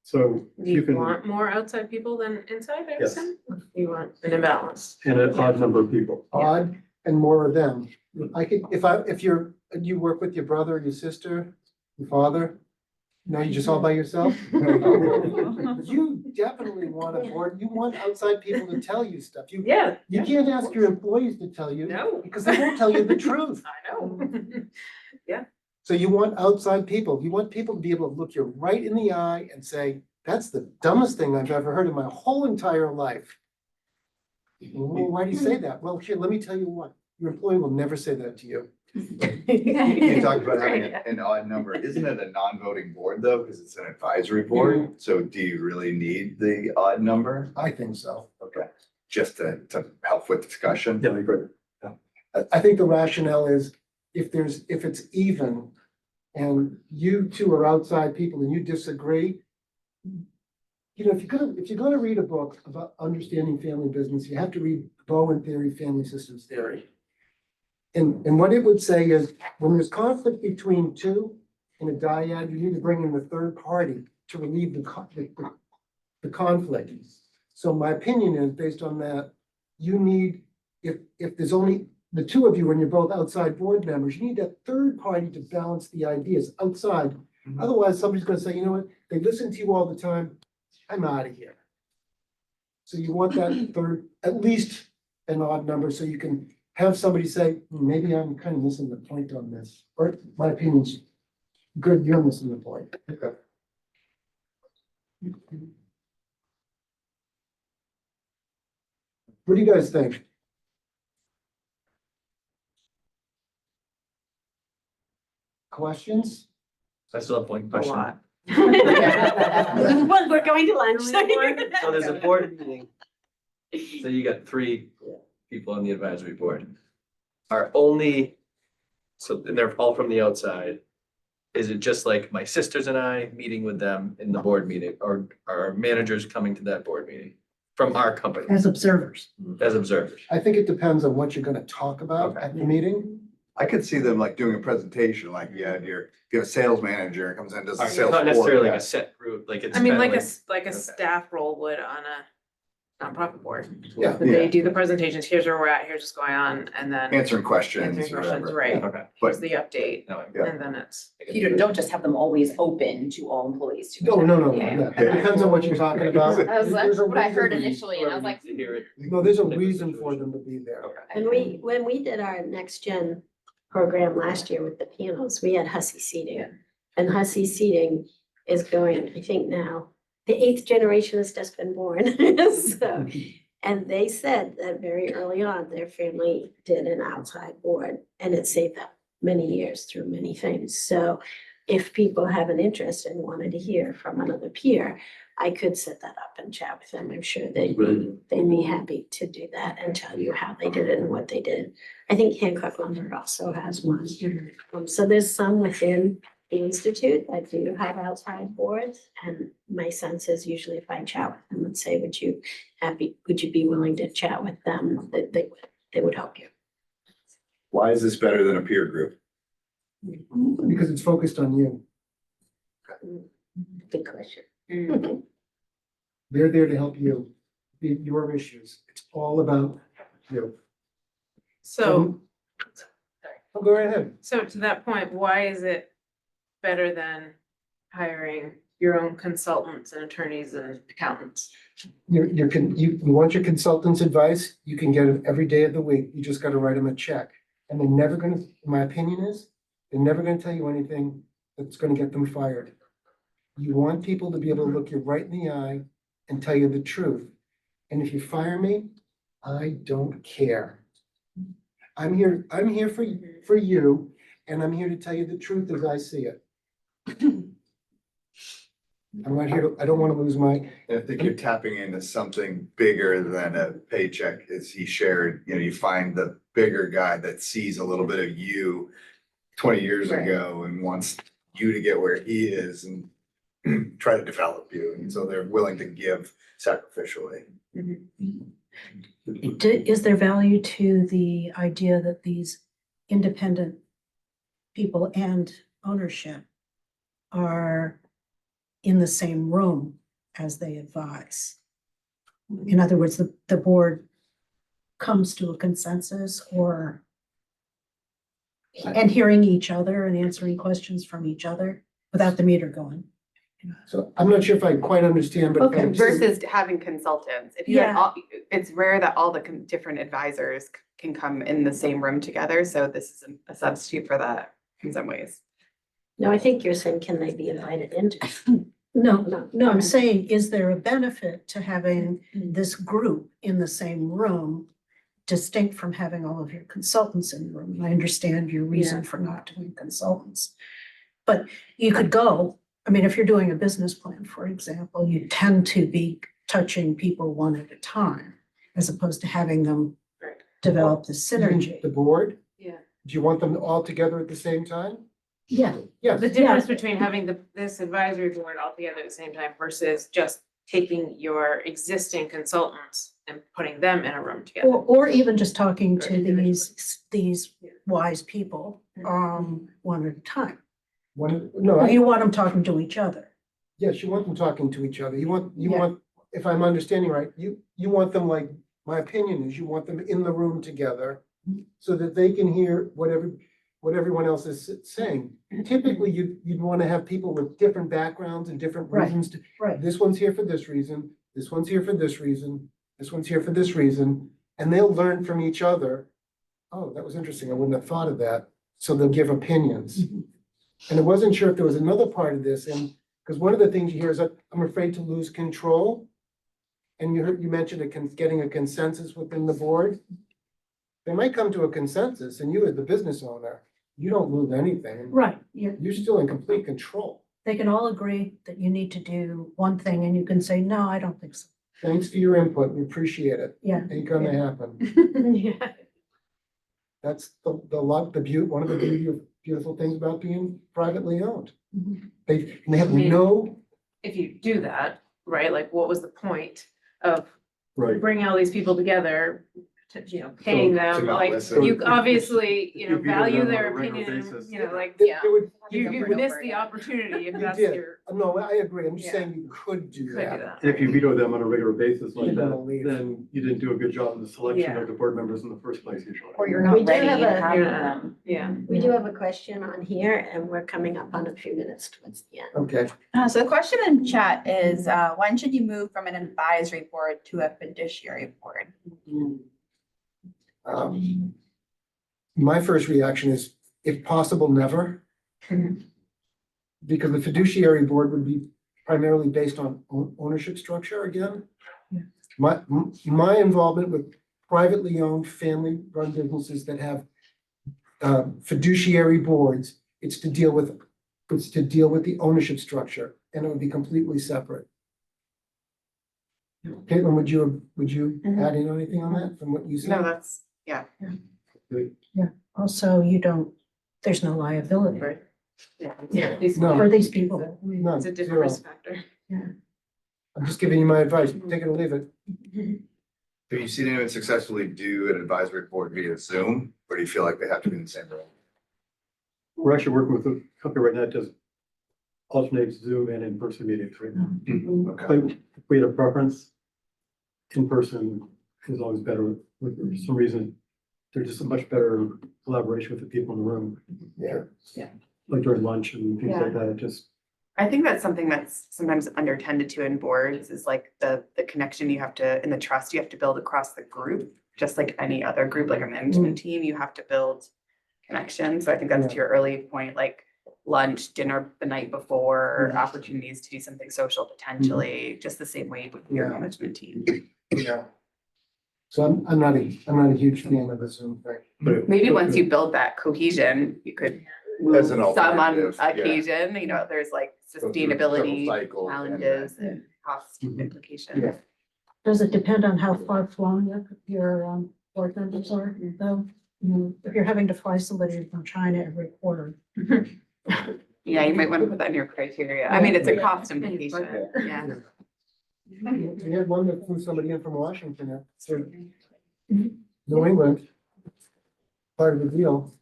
So Do you you can, want more outside people than inside, I Yes. assume? You want an imbalance. and an odd number of people. Odd and more of them. I could, if you work with your brother, your sister, your father, no, you just all by yourself? You definitely want a board, you want outside people to tell you stuff. You Yeah. can't ask your employees to tell you. No. Because they won't tell you the truth. I know. So you want outside people. You want people to be able to look you right in the eye and say, that's the dumbest thing I've ever heard in my whole entire life. Well, why do you say that? Well, here, let me tell you what. Your employee will never say that to you. You talked about having an odd number. Isn't it a non-voting board though? Because it's an advisory board. So do you really need the odd number? I think so. Okay, just to help with discussion. Yeah, I agree. I think the rationale is if it's even and you two are outside people and you disagree, you know, if you're gonna read a book about understanding family business, you have to read Bowen theory, family systems theory. And what it would say is when there's conflict between two in a dyad, you need to bring in the third party to relieve the conflict. So my opinion is based on that, you need, if there's only the 2 of you and you're both outside board members, you need that third party to balance the ideas outside. Otherwise, somebody's gonna say, you know what, they listen to you all the time, I'm out of here. So you want that third, at least an odd number, so you can have somebody say, maybe I'm kind of missing the point on this, or my opinion's good, you're missing the point. Okay. What do you guys think? Questions? I still have one question. Well, we're going to lunch. So there's a board meeting. So you got 3 people on the advisory board. Are only, so and they're all from the outside. Is it just like my sisters and I meeting with them in the board meeting, or are managers coming to that board meeting from our company As observers. as observers? I think it depends on what you're gonna talk about at the meeting. I could see them like doing a presentation, like you have a sales manager comes in, does the sales. Not necessarily like a forecast. set group, like it's. I mean, kinda like a okay. staff role would on a nonprofit board. Yeah. But they do the presentations, here's where we're at, here's what's going on, and then Answering questions answering or questions, whatever. right? Okay. Here's the update, No, Yeah. and then it's. You don't just have them always open to all employees. to No, attend. yeah, Yeah. it depends on what you're talking about. That's There's a what I heard reason- initially, and I was like, To hear it. No, there's a reason for them to be there. And when we did our next gen program last year with the panels, we had Hussey seating. And Hussey seating is going, I think now, the 8th generation has just been born. So, and they said that very early on, their family did an outside board and it saved them many years through many things. So if people have an interest and wanted to hear from another peer, I could set that up and chat with them. I'm sure they'd be happy to do that and tell you how they did it and what they did. I think Hancock Lumber also has one. So there's some within the institute that do have outside boards. And my sense is usually if I chat with them and say, would you be willing to chat with them, that they would help you. Why is this better than a peer group? Because it's focused on you. Good question. They're there to help you, your issues. It's all about you. So, Oh, go right ahead. so to that point, why is it better than hiring your own consultants and attorneys and accountants? You want your consultant's advice, you can get it every day of the week. You just gotta write them a check. And they're never gonna, my opinion is, they're never gonna tell you anything that's gonna get them fired. You want people to be able to look you right in the eye and tell you the truth. And if you fire me, I don't care. I'm here for you, and I'm here to tell you the truth as I see it. I'm not here I don't wanna lose my, I think you're tapping into something bigger than a paycheck, as he shared, you find the bigger guy that sees a little bit of you 20 years Right. ago and wants you to get where he is, and try to develop you. And so they're willing to give sacrificially. Is there value to the idea that these independent people and ownership are in the same room as they advise? In other words, the board comes to a consensus and hearing each other and answering questions from each other without the meter going. So I'm not sure if I quite understand, but. if I Okay. understand- Versus having consultants. If you had Yeah. all, it's rare that all the different advisors can come in the same room together. So this is a substitute for that in some ways. No, I think you're saying, can they be invited into? No, I'm saying, is there a benefit to having this group in the same room, distinct from having all of your consultants in the room? And I understand your reason for not doing consultants. But you could go, I mean, if you're doing a business plan, for example, you tend to be touching people one at a time, as opposed to having them develop the synergy. The board, Yeah. do you want them all together at the same time? Yeah, Yes. The difference between having this advisory board all together at the same time versus just taking your existing consultants and putting them in a room together. or even just talking Or to individually. these wise people, one at a time. No, Or you want them talking to each other. yes, you want them talking to each other. You Yeah. want, if I'm understanding right, you want them, like, my opinion is you want them in the room together so that they can hear what everyone else is saying. Typically, you'd want to have people with different backgrounds and different Right, reasons. right. This one's here for this reason, this one's here for this reason, this one's here for this reason, and they'll learn from each other. Oh, that was interesting. I wouldn't have thought of that. So they'll give opinions. And I wasn't sure if there was another part of this, and, because one of the things you hear is that I'm afraid to lose control. And you mentioned getting a consensus within the board. They might come to a consensus, and you as the business owner, you don't lose anything. Right, You're still in complete control. they can all agree that you need to do one thing and you can say, no, I don't think so. Thanks for your input. We appreciate it. Yeah. Ain't gonna happen. Yeah. That's one of the beautiful things about being privately owned. Mhm. They have I mean- no, If you do that, right, like what was the point of Right. bringing all these people together? Paying So- them, to not like, listen. you obviously, If you veto value them their on a regular opinion, basis. like, there would, you Over and missed over the again. opportunity if You that's did. your. no, I agree. I'm just Yeah. saying you could do Could do that. that. And if you veto them on a regular basis like You're gonna that, leave. then you didn't do a good job in the selection Yeah. of the board members in the first place usually. Or you're We not do ready have to a- have You're them. Yeah. We do have a question on here and we're coming up on a few minutes towards the end. Okay. So the question in chat is, when should you move from an advisory board to a fiduciary board? My first reaction is, if possible, never. Because the fiduciary board would be primarily based on ownership structure again. Yeah. My involvement with privately owned, family-run businesses that have fiduciary boards, it's to deal with the ownership structure, and it would be completely separate. Caitlin, would you add in anything on that from what you said? No, that's, yeah. Also, there's no liability Right. Yeah. No. for these people. None, It's a different zero. risk factor. I'm just giving you my advice, take it or leave it. Have you seen anyone successfully do an advisory board via Zoom, or do you feel like they have to be in the same room? We're actually working with a company right now that does alternates Zoom and in-person meetings right now. Okay. But if we had a preference, in-person is always better. For some reason, there's just a much better collaboration with the people in the room. Yeah. Like during lunch and things like that, it just, I think that's something that's sometimes undertended to in boards is like the connection you have to, and the trust you have to build across the group. Just like any other group, like a management team, you have to build connections. So I think that's to your early point, like lunch, dinner the night before, opportunities to do something social potentially, just the same way with your Yeah. management team. Yeah. So I'm not a huge fan of the Zoom thing. But Maybe once you build that cohesion, you could move As an some on alternative, yeah. occasion, there's like go through sustainability several cycles and challenges and cost implications. Yeah. Does it depend on how far flung your board members are, though? If you're having to fly somebody from China every quarter, Yeah, you might want to put that in your criteria. I mean, it's a cost implication, yeah. We had one that flew somebody in from Washington, to New England. Part of the deal.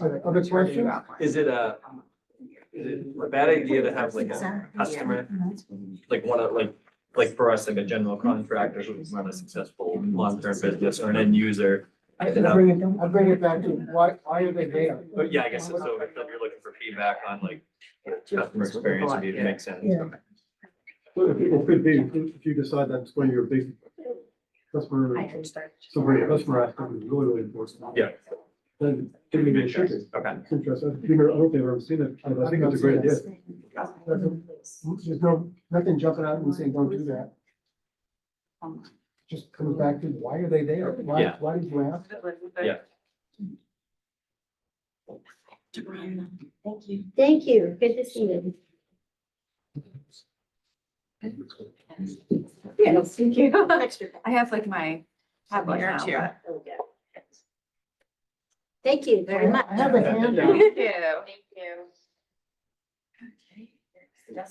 Other questions? Is it a bad idea to have like a customer, like one of, like for us, like a general contractor who's run a successful long-term business or an end user? I bring it back to why are they there? But yeah, I guess so if you're looking for feedback on like customer experience, it makes sense. Yeah. Well, it could be, if you decide that's one of your big customer, somebody, customer aspect is really, really important. Yeah. Then give me a should be. Okay. It's interesting. I don't think I've ever seen it, but I think it's a great idea. There's nothing jumping out and saying, don't do that. Just comes back to why are they there? Yeah. Why did you ask? Yeah. Thank you. Thank you. Good to see you. Yeah, thank you. I have like my tablet Here now, too. but- Thank you very much. I have a handout. Thank you. Thank you. Okay.